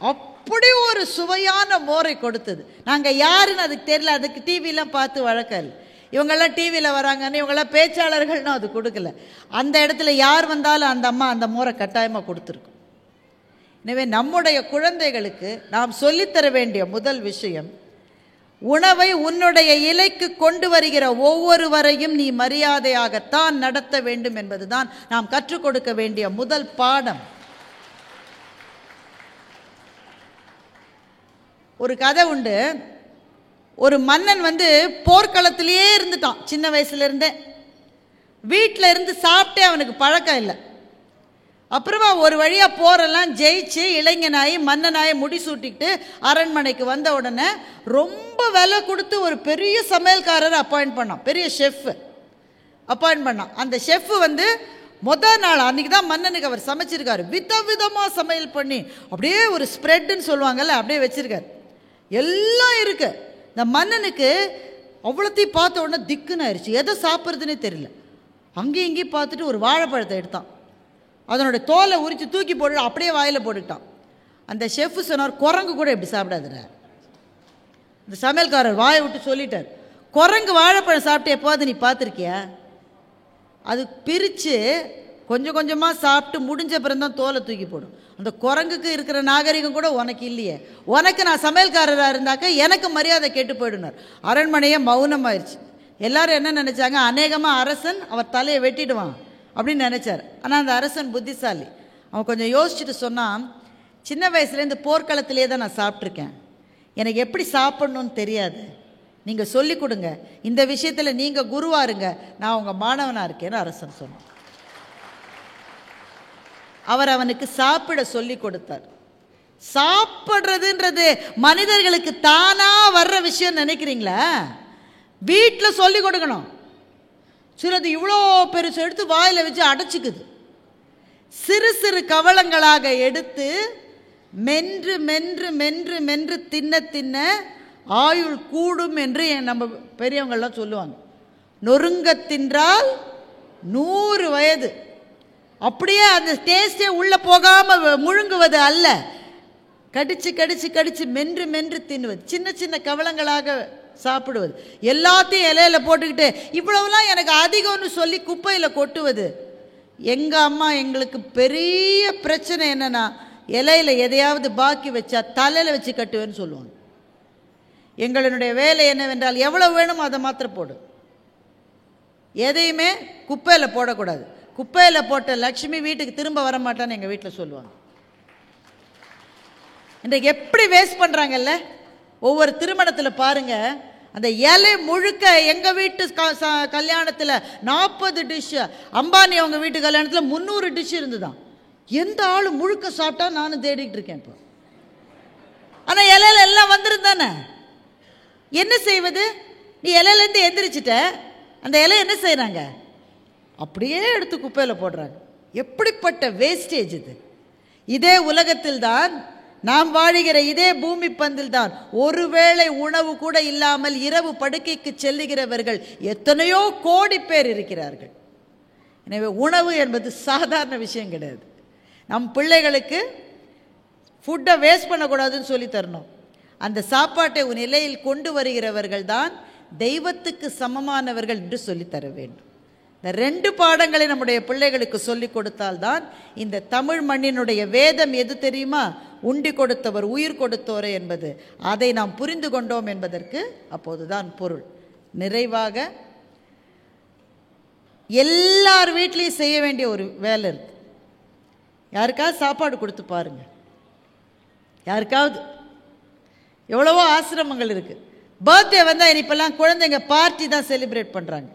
அப்படி ஒரு சுவையான மோரை கொடுத்தது. நாங்கள் யாருன்னு அதுக்கு தெரியல. அதுக்கு டிவிலாம் பார்த்து வழக்கம் இல்லை. இவங்கெல்லாம் டிவியில் வராங்கன்னு இவங்கெல்லாம் பேச்சாளர்கள்னு அது கொடுக்கல. அந்த இடத்துல யார் வந்தாலும் அந்த அம்மா அந்த மோரை கட்டாயமாக கொடுத்துருக்கும். எனவே நம்முடைய குழந்தைகளுக்கு நாம் சொல்லித்தர வேண்டிய முதல் விஷயம், உணவை உன்னுடைய இலைக்கு கொண்டு வருகிற ஒவ்வொருவரையும் நீ மரியாதையாகத்தான் நடத்த வேண்டும் என்பதுதான் நாம் கற்றுக் கொடுக்க வேண்டிய முதல் பாடம். ஒரு கதை உண்டு. ஒரு மன்னன் போர்க்களத்திலேயே இருந்துட்டான். சின்ன வயசுலேருந்தே வீட்டில் இருந்து சாப்பிட்டே அவனுக்கு பழக்கம் இல்லை. அப்புறமா ஒரு வழியாக போரெல்லாம் ஜெயிச்சு இளைஞனாயி மன்னனாயி முடிசூட்டிக்கிட்டு அரண்மனைக்கு வந்த உடனே ரொம்ப விலை கொடுத்து ஒரு பெரிய சமையல்காரரை அப்பாயிண்ட் பண்ணான். பெரிய ஷெஃப் அப்பாயிண்ட் பண்ணான். அந்த ஷெஃப் முதல் நாள் அன்றைக்கி தான் மன்னனுக்கு அவர் சமைச்சிருக்காரு. விதவிதமாக சமையல் பண்ணி அப்படியே ஒரு ஸ்ப்ரெட்டுன்னு சொல்லுவாங்கள்ல, அப்படியே வச்சுருக்காரு. எல்லாம் இருக்கு. இந்த மன்னனுக்கு அவ்வளோத்தையும் பார்த்த உடனே திக்குன்னு ஆயிடுச்சு. எதை சாப்பிட்றதுனே தெரியல. அங்கேயும் இங்கேயும் பார்த்துட்டு ஒரு வாழைப்பழத்தை எடுத்தான். அதனுடைய தோலை உரித்து தூக்கி போட்டு அப்படியே வாயில் போட்டுக்கிட்டான். அந்த ஷெஃப் சொன்னார், குரங்கு கூட இப்படி சாப்பிடாதுற. இந்த சமையல்காரர் வாயை விட்டு சொல்லிட்டார், குரங்கு வாழைப்பழம் சாப்பிட்டு எப்போது நீ பார்த்துருக்கியா? அது பிரித்து கொஞ்சம் கொஞ்சமாக சாப்பிட்டு முடிஞ்ச பிறந்தான் தோலை தூக்கி போடும். அந்த குரங்குக்கு இருக்கிற நாகரிகம் கூட உனக்கு இல்லையே. உனக்கு நான் சமையல்காரராக இருந்தாக்க எனக்கு மரியாதை கேட்டு போயிடுனார். அரண்மனையே மௌனமாயிருச்சு. எல்லாரும் என்ன நினச்சாங்க, அநேகமாக அரசன் அவர் தலையை வெட்டிடுவான் அப்படின்னு நினச்சார். ஆனால் அந்த அரசன் புத்திசாலி. அவன் கொஞ்சம் யோசிச்சுட்டு சொன்னான், சின்ன வயசுலேருந்து போர்க்களத்திலே தான் நான் சாப்பிட்ருக்கேன். எனக்கு எப்படி சாப்பிட்ணுன்னு தெரியாது. நீங்கள் சொல்லிக் கொடுங்க. இந்த விஷயத்தில் நீங்கள் குருவாக இருங்க, நான் உங்கள் மாணவனாக இருக்கேன்னு அரசன் சொன்னான். அவர் அவனுக்கு சாப்பிட சொல்லி கொடுத்தார். சாப்பிட்றதுன்றது மனிதர்களுக்கு தானா வர்ற விஷயம் நினைக்கிறீங்களா? வீட்டில் சொல்லி கொடுக்கணும். சிலது இவ்வளோ பெருசு எடுத்து வாயில் வச்சு அடைச்சிக்குது. சிறு சிறு கவளங்களாக எடுத்து மென்று மென்று மென்று மென்று தின்ன தின்ன ஆயுள் கூடும் என்று நம்ம பெரியவங்கள்லாம் சொல்லுவாங்க. நொறுங்க தின்றால் 100 வயது. அப்படியே அந்த டேஸ்டே உள்ளே போகாமல் முழுங்குவது அல்ல, கடிச்சு கடிச்சு கடிச்சு மென்று மென்று தின்னுவது, சின்ன சின்ன கவளங்களாக சாப்பிடுவது, எல்லாத்தையும் இலையில போட்டுக்கிட்டு இவ்வளவுலாம் எனக்கு அதிகம்னு சொல்லி குப்பையில் கொட்டுவது. எங்கள் அம்மா எங்களுக்கு பெரிய பிரச்சனை என்னன்னா, இலையில எதையாவது பாக்கி வச்சா தலையில் வச்சு கட்டுவேன்னு சொல்லுவாங்க. எங்களுடைய வேலை என்னவென்றால் எவ்வளவு வேணுமோ அதை மாத்திரம் போடு, எதையுமே குப்பையில் போடக்கூடாது. குப்பையில் போட்ட லக்ஷ்மி வீட்டுக்கு திரும்ப வர மாட்டான்னு எங்கள் வீட்டில் சொல்லுவாங்க. இன்றைக்கு எப்படி வேஸ்ட் பண்ணுறாங்கல்ல. ஒவ்வொரு திருமணத்தில் பாருங்க, அந்த இலை முழுக்க எங்கள் வீட்டு கல்யாணத்தில் 40 டிஷ், அம்பானி அவங்க வீட்டு கல்யாணத்தில் 300 டிஷ் இருந்துதான். எந்த ஆள் முழுக்க சாப்பிட்டா நானும் தேடிக்கிட்டு இருக்கேன் இப்போ. ஆனால் இலையில எல்லாம் வந்துருந்தானே, என்ன செய்வது? நீ இலையிலேருந்து எந்திரிச்சிட்ட, அந்த இலை என்ன செய்கிறாங்க? அப்படியே எடுத்து குப்பையில் போடுறாங்க. எப்படிப்பட்ட வேஸ்டேஜ் இது! இதே உலகத்தில் தான் நாம் வாழுகிற, இதே பூமி பந்தில் தான் ஒருவேளை உணவு கூட இல்லாமல் இரவு படுக்கைக்கு செல்லுகிறவர்கள் எத்தனையோ கோடி பேர் இருக்கிறார்கள். எனவே உணவு என்பது சாதாரண விஷயம் கிடையாது. நம் பிள்ளைகளுக்கு ஃபுட்டை வேஸ்ட் பண்ணக்கூடாதுன்னு சொல்லி தரணும். அந்த சாப்பாட்டை உன் நிலையில் கொண்டு வருகிறவர்கள் தான் தெய்வத்துக்கு சமமானவர்கள் என்று சொல்லித்தர வேண்டும். இந்த 2 பாடங்களை நம்முடைய பிள்ளைகளுக்கு சொல்லிக் கொடுத்தால்தான் இந்த தமிழ் மண்ணினுடைய வேதம் எது தெரியுமா? உண்டி கொடுத்தவர் உயிர் கொடுத்தோரே என்பது. அதை நாம் புரிந்து கொண்டோம் என்பதற்கு அப்போதுதான் பொருள். நிறைவாக எல்லார் வீட்லேயும் செய்ய வேண்டிய ஒரு வேலை இருக்கு. யாருக்காவது சாப்பாடு கொடுத்து பாருங்க. யாருக்காவது. எவ்வளவோ ஆசிரமங்கள் இருக்கு. பர்த்டே வந்தால் இப்பெல்லாம் குழந்தைங்க பார்ட்டி தான் செலிப்ரேட் பண்ணுறாங்க.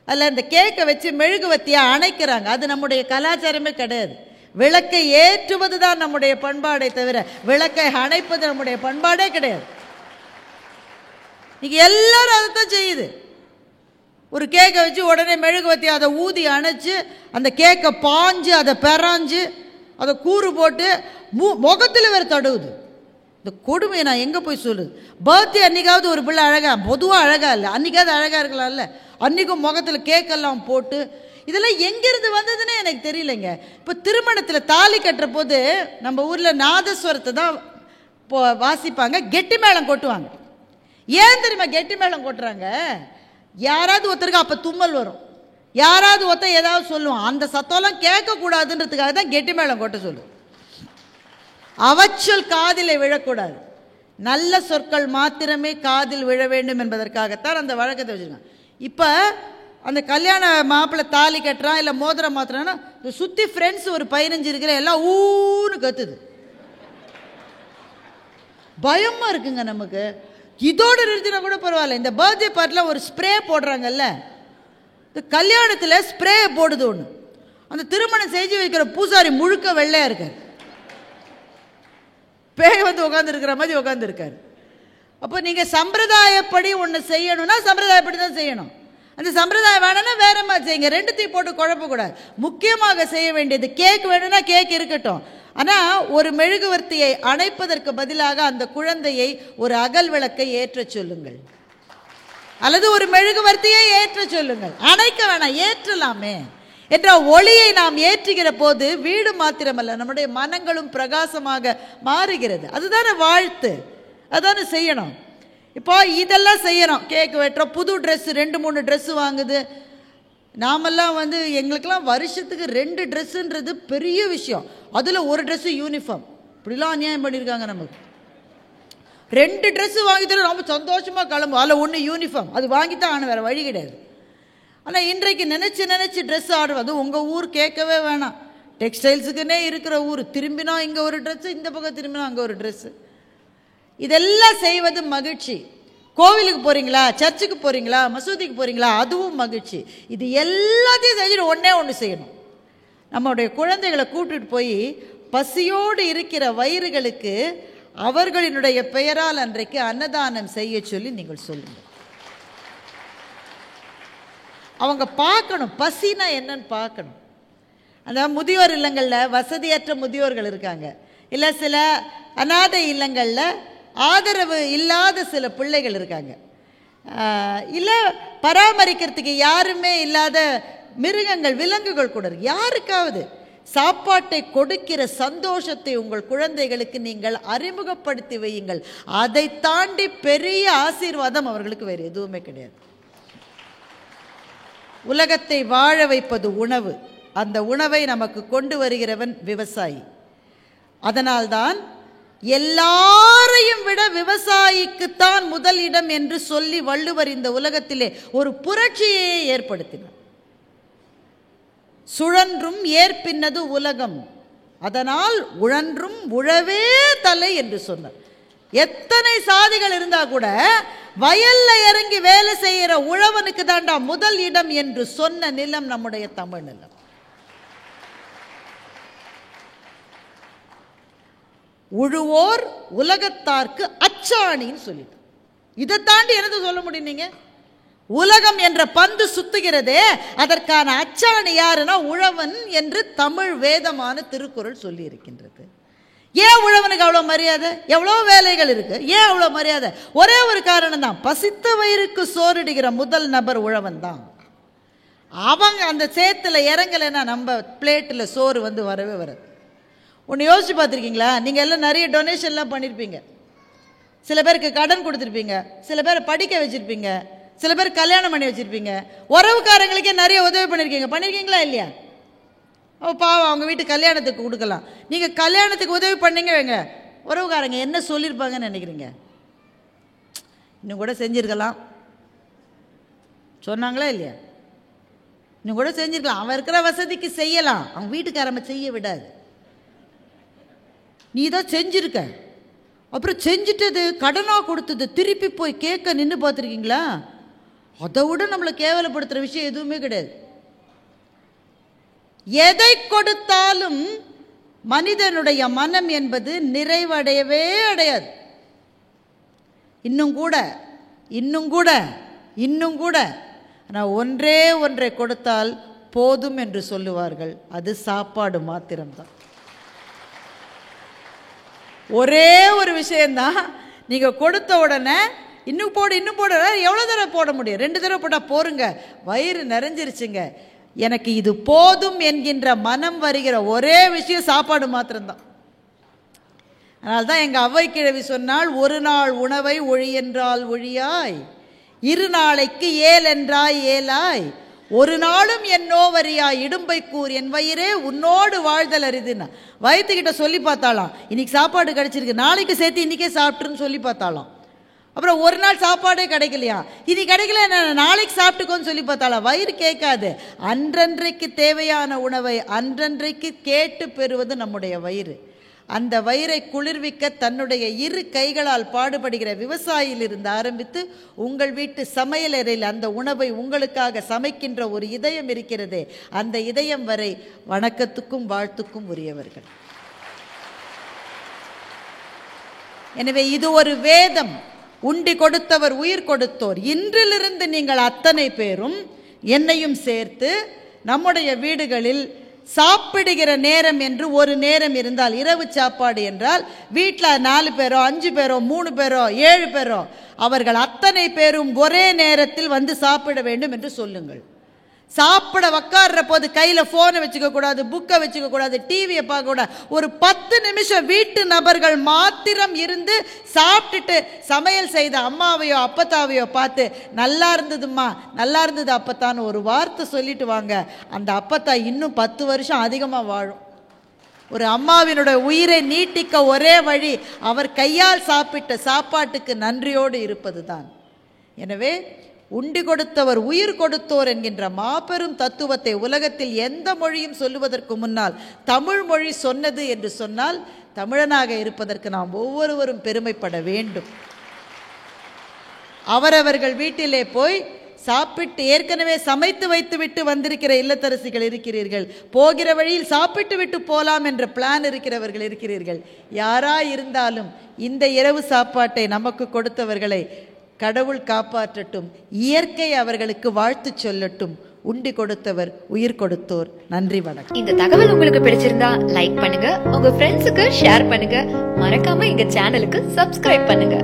அதில் இந்த கேக்கை வச்சு மெழுகுவத்தியாக அணைக்கிறாங்க. அது நம்முடைய கலாச்சாரமே கிடையாது. விளக்கை ஏற்றுவது தான் நம்முடைய பண்பாடை தவிர விளக்கை அணைப்பது நம்முடைய பண்பாடே கிடையாது. இன்னைக்கு எல்லாரும் அதை தான் செய்யுது. ஒரு கேக்கை வச்சு உடனே மெழுகுவத்தி அதை ஊதி அணைச்சு அந்த கேக்கை பாஞ்சு அதை பெறாஞ்சு அதை கூறு போட்டு முகத்தில் வேறு தடுவுது. இந்த கொடுமையை நான் எங்கே போய் சொல்லுது? பர்த்டே அன்றைக்காவது ஒரு பிள்ளை அழகாக, பொதுவாக அழகாக இல்லை, அன்றைக்காவது அழகாக இருக்கலாம்ல. அன்றைக்கும் முகத்தில் கேக்கெல்லாம் போட்டு இதெல்லாம் எங்கேருந்து வந்ததுன்னு எனக்கு தெரியலைங்க. இப்போ திருமணத்தில் தாலி கட்டுற போது நம்ம ஊரில் நாதஸ்வரத்தை தான் வாசிப்பாங்க, கெட்டி மேளம் கொட்டுவாங்க. ஏன் தெரியுமா கெட்டி மேளம் கொட்டுறாங்க? யாராவது ஒருத்தருக்கு அப்போ தும்மல் வரும், யாராவது ஒருத்தர் ஏதாவது சொல்லுவான், அந்த சத்தம்லாம் கேட்கக்கூடாதுன்றதுக்காக தான் கெட்டி மேளம் கொட்ட சொல்லுது. அவச்சொல் காதில் விழக்கூடாது, நல்ல சொற்கள் மாத்திரமே காதில் விழ வேண்டும் என்பதற்காகத்தான் அந்த வழக்கத்தை வச்சுருக்காங்க. இப்போ அந்த கல்யாண மாப்பிள்ளை தாலி கட்டுறான் இல்லை மோதிரம் மாத்திரான்னா இந்த சுற்றி ஃப்ரெண்ட்ஸ் ஒரு 15 இருக்கிற எல்லாம் ஊன்னு கத்துது. பயமாக இருக்குங்க நமக்கு. இதோடு நிறுத்தினா கூட பரவாயில்ல. இந்த பர்த்டே பார்ட்டியில் ஒரு ஸ்ப்ரே போடுறாங்கல்ல, இந்த கல்யாணத்தில் ஸ்ப்ரே போடுது ஒன்று. அந்த திருமணம் செஞ்சு வைக்கிற பூசாரி முழுக்க வெள்ளையாக இருக்கார், பேய் வந்து உட்காந்துருக்கிற மாதிரி உட்காந்துருக்காரு. அப்போ நீங்கள் சம்பிரதாயப்படி ஒன்று செய்யணும்னா சம்பிரதாயப்படி தான் செய்யணும். அந்த சம்பிரதாயம் வேணும்னா வேற மாதிரி செய்யுங்க. 2த்தையும் போட்டு குழப்பக்கூடாது. முக்கியமாக செய்ய வேண்டியது கேக் வேணும்னா கேக் இருக்கட்டும். ஆனால் ஒரு மெழுகுவர்த்தியை அணைப்பதற்கு பதிலாக அந்த குழந்தையை ஒரு அகல் விளக்கை ஏற்ற சொல்லுங்கள், அல்லது ஒரு மெழுகுவர்த்தியை ஏற்ற சொல்லுங்கள். அணைக்க வேணாம், ஏற்றலாமே என்ற ஒளியை நாம் ஏற்றுகிற போது வீடு மாத்திரமல்ல நம்முடைய மனங்களும் பிரகாசமாக மாறுகிறது. அதுதானே வாழ்த்து, அதுதானே செய்யணும். இப்போ இதெல்லாம் செய்யணும். கேக் வெட்டுறோம், புது ட்ரெஸ்ஸு 2-3 ட்ரெஸ்ஸு வாங்குது. நாமெல்லாம் வந்து எங்களுக்கெல்லாம் வருஷத்துக்கு 2 ட்ரெஸ்ஸுன்றது பெரிய விஷயம். அதில் ஒரு ட்ரெஸ்ஸு யூனிஃபார்ம். இப்படிலாம் அநியாயம் பண்ணியிருக்காங்க. நமக்கு 2 ட்ரெஸ்ஸு வாங்கிட்டு ரொம்ப சந்தோஷமாக கிளம்பும். அதில் ஒன்று யூனிஃபார்ம், அது வாங்கித்தான் ஆனால் வேறு வழி கிடையாது. ஆனால் இன்றைக்கு நினச்சி ட்ரெஸ் ஆர்டர், அது உங்கள் ஊர் கேட்கவே வேணாம். டெக்ஸ்டைல்ஸுக்குன்னே இருக்கிற ஊர். திரும்பினா இங்கே ஒரு ட்ரெஸ்ஸு, இந்த பக்கம் திரும்பினா அங்கே ஒரு ட்ரெஸ்ஸு. இதெல்லாம் செய்வது மகிழ்ச்சி. கோவிலுக்கு போகிறீங்களா, சர்ச்சுக்கு போகிறீங்களா, மசூதிக்கு போகிறீங்களா, அதுவும் மகிழ்ச்சி. இது எல்லாத்தையும் செஞ்சுட்டு ஒன்று செய்யணும். நம்மளுடைய குழந்தைகளை கூப்பிட்டுட்டு போய் பசியோடு இருக்கிற வயிறுகளுக்கு அவர்களினுடைய பெயரால் அன்றைக்கு அன்னதானம் செய்ய சொல்லி நீங்கள் சொல்லுங்கள். அவங்க பார்க்கணும் பசினா என்னன்னு பார்க்கணும். அந்த முதியோர் இல்லங்களில் வசதியற்ற முதியோர்கள் இருக்காங்க, இல்லை சில அநாதை இல்லங்களில் ஆதரவு இல்லாத சில பிள்ளைகள் இருக்காங்க, இல்லை பராமரிக்கிறதுக்கு யாருமே இல்லாத மிருகங்கள் விலங்குகள் கூட இருக்கு. யாருக்காவது சாப்பாட்டை கொடுக்கிற சந்தோஷத்தை உங்கள் குழந்தைகளுக்கு நீங்கள் அறிமுகப்படுத்தி வையுங்கள். அதை தாண்டி பெரிய ஆசீர்வாதம் அவர்களுக்கு வேறு எதுவுமே கிடையாது. உலகத்தை வாழ வைப்பது உணவு. அந்த உணவை நமக்கு கொண்டு வருகிறவன் விவசாயி. அதனால்தான் எல்லாரையும் விட விவசாயிக்குத்தான் முதல் இடம் என்று சொல்லி வள்ளுவர் இந்த உலகத்திலே ஒரு புரட்சியை ஏற்படுத்தினார். சுழன்றும் ஏற்பின்னது உலகம், அதனால் உழன்றும் உழவே தலை என்று சொன்னார். எத்தனை சாதிகள் இருந்தா கூட வயல்ல இறங்கி வேலை செய்கிற உழவனுக்கு தாண்டா முதல் இடம் என்று சொன்ன நிலம் நம்முடைய தமிழ் நிலம். உழுவோர் உலகத்தார்க்கு அச்சாணின்னு சொல்லிட்டு, இதை தாண்டி என்னது சொல்ல முடியும்? நீங்க உலகம் என்ற பந்து சுத்துகிறதே, அதற்கான அச்சாணி யாருன்னா உழவன் என்று தமிழ் வேதமான திருக்குறள் சொல்லி இருக்கின்றது. ஏன் உழவனுக்கு அவ்வளோ மரியாதை? எவ்வளோ வேலைகள் இருக்கு, ஏன் அவ்வளோ மரியாதை? ஒரே ஒரு காரணம் தான், பசித்த வயிறுக்கு சோறிடுகிற முதல் நபர் உழவன் தான். அவங்க அந்த சேத்துல இறங்கலைன்னா நம்ம பிளேட்டில் சோறு வந்து வரவே வராது. ஒன்று யோசிச்சு பார்த்துருக்கீங்களா? நீங்கள் எல்லாம் நிறைய டொனேஷன்லாம் பண்ணியிருப்பீங்க, சில பேருக்கு கடன் கொடுத்துருப்பீங்க, சில பேரை படிக்க வச்சுருப்பீங்க, சில பேர் கல்யாணம் பண்ணி வச்சுருப்பீங்க, உறவுக்காரங்களுக்கே நிறைய உதவி பண்ணியிருக்கீங்களா இல்லையா? பாவம், அவங்க வீட்டு கல்யாணத்துக்கு கொடுக்கலாம். நீங்கள் கல்யாணத்துக்கு உதவி பண்ணீங்க வைங்க, உறவுக்காரங்க என்ன சொல்லியிருப்பாங்கன்னு நினைக்கிறீங்க? இன்னும் கூட செஞ்சுருக்கலாம், சொன்னாங்களா இல்லையா? இன்னும் கூட செஞ்சுருக்கலாம். அவன் இருக்கிற வசதிக்கு செய்யலாம், அவன் வீட்டுக்காரம்ம செய்ய விடாது. நீ தான் செஞ்சுருக்க, அப்புறம் செஞ்சுட்டது கடனாக கொடுத்தது திருப்பி போய் கேட்க நின்று பார்த்துருக்கீங்களா? அதை விட நம்மளை கேவலப்படுத்துகிற விஷயம் எதுவுமே கிடையாது. எதை கொடுத்தாலும் மனிதனுடைய மனம் என்பது நிறைவடையவே அடையாது. இன்னும் கூட ஆனால் ஒன்றை கொடுத்தால் போதும் என்று சொல்லுவார்கள். அது சாப்பாடு மாத்திரம்தான். ஒரே ஒரு விஷயந்தான், நீங்கள் கொடுத்த உடனே இன்னும் போடு எவ்வளோ தடவை போட முடியும்? 2 தடவை போட்டால் போருங்க, வயிறு நிறைஞ்சிருச்சுங்க, எனக்கு இது போதும் என்கின்ற மனம் வருகிற ஒரே விஷயம் சாப்பாடு மாத்திரம்தான். அதனால்தான் எங்கள் அவ்வை கிழவி சொன்னால், ஒரு நாள் உணவை ஒழி என்றால் ஒழியாய், 2 நாளைக்கு ஏல் என்றாய் ஏலாய், ஒரு நாளும் என் நோவரியாய் இடும்பை கூர் என் வயிறே உன்னோடு வாழ்தல் அரிதுன்னா. வயிற்றுக்கிட்ட சொல்லி பார்த்தாலாம், இன்னைக்கு சாப்பாடு கிடைச்சிருக்கு, நாளைக்கு சேர்த்து இன்றைக்கே சாப்பிட்டுருன்னு சொல்லி பார்த்தாலாம். அப்புறம் ஒரு நாள் சாப்பாடே கிடைக்கலையா, இது கிடைக்கல நாளைக்கு சாப்பிட்டுக்கோன்னு சொல்லி பார்த்தாலாம். வயிறு கேட்காது. அன்றன்றைக்கு தேவையான உணவை அன்றன்றைக்கு கேட்டு பெறுவது நம்முடைய வயிறு. அந்த வயிறை குளிர்விக்க தன்னுடைய 2 கைகளால் பாடுபடுகிற விவசாயியிலிருந்து ஆரம்பித்து உங்கள் வீட்டு சமையலறையில் அந்த உணவை உங்களுக்காக சமைக்கின்ற ஒரு இதயம் இருக்கிறதே, அந்த இதயம் வரை வணக்கத்துக்கும் வாழ்த்துக்கும் உரியவர்கள். எனவே இது ஒரு வேதம். உண்டி கொடுத்தவர் உயிர் கொடுத்தோர். இன்றிலிருந்து நீங்கள் அத்தனை பேரும் என்னையும் சேர்த்து நம்முடைய வீடுகளில் சாப்பிடுகிற நேரம் என்று ஒரு நேரம் இருந்தால், இரவு சாப்பாடு என்றால் வீட்டில் 4 பேரோ 5 பேரோ 3 பேரோ 7 பேரோ அவர்கள் அத்தனை பேரும் ஒரே நேரத்தில் வந்து சாப்பிட வேண்டும் என்று சொல்லுங்கள். சாப்பிட உட்கார்ற போது கையில் ஃபோனை வச்சுக்க கூடாது, புக்கை வச்சுக்க கூடாது, டிவியை பார்க்க கூடாது. ஒரு 10 நிமிஷம் வீட்டு நபர்கள் மாத்திரம் இருந்து சாப்பிட்டுட்டு சமையல் செய்த அம்மாவையோ அப்பத்தாவையோ பார்த்து நல்லா இருந்ததும்மா, நல்லா இருந்தது அப்பத்தான்னு ஒரு வார்த்தை சொல்லிட்டு வாங்க. அந்த அப்பத்தா இன்னும் 10 வருஷம் அதிகமாக வாழும். ஒரு அம்மாவினுடைய உயிரை நீட்டிக்க ஒரே வழி அவர் கையால் சாப்பிட்ட சாப்பாட்டுக்கு நன்றியோடு இருப்பது தான். எனவே உண்டி கொடுத்தவர் உயிர் கொடுத்தோர் என்கின்ற மாபெரும் தத்துவத்தை உலகத்தில் எந்த மொழியும் சொல்லுவதற்கு முன்னால் தமிழ் மொழி சொன்னது என்று சொன்னால், தமிழனாக இருப்பதற்கு நாம் ஒவ்வொருவரும் பெருமைப்பட வேண்டும். அவரவர்கள் வீட்டிலே போய் சாப்பிட்டு ஏற்கனவே சமைத்து வைத்து விட்டு வந்திருக்கிற இல்லத்தரசிகள் இருக்கிறீர்கள், போகிற வழியில் சாப்பிட்டு விட்டு போலாம் என்ற பிளான் இருக்கிறவர்கள் இருக்கிறீர்கள். யாரா இருந்தாலும் இந்த இரவு சாப்பாட்டை நமக்கு கொடுத்தவர்களை கடவுள் காப்பாற்றட்டும், இயற்கை அவர்களுக்கு வாழ்த்து சொல்லட்டும். உண்டி கொடுத்தவர் உயிர் கொடுத்தோர். நன்றி, வணக்கம். இந்த தகவல் உங்களுக்கு பிடிச்சிருந்தா லைக் பண்ணுங்க, உங்க ஃப்ரெண்ட்ஸுக்கு ஷேர் பண்ணுங்க, மறக்காம எங்க சேனலுக்கு சப்ஸ்கிரைப் பண்ணுங்க.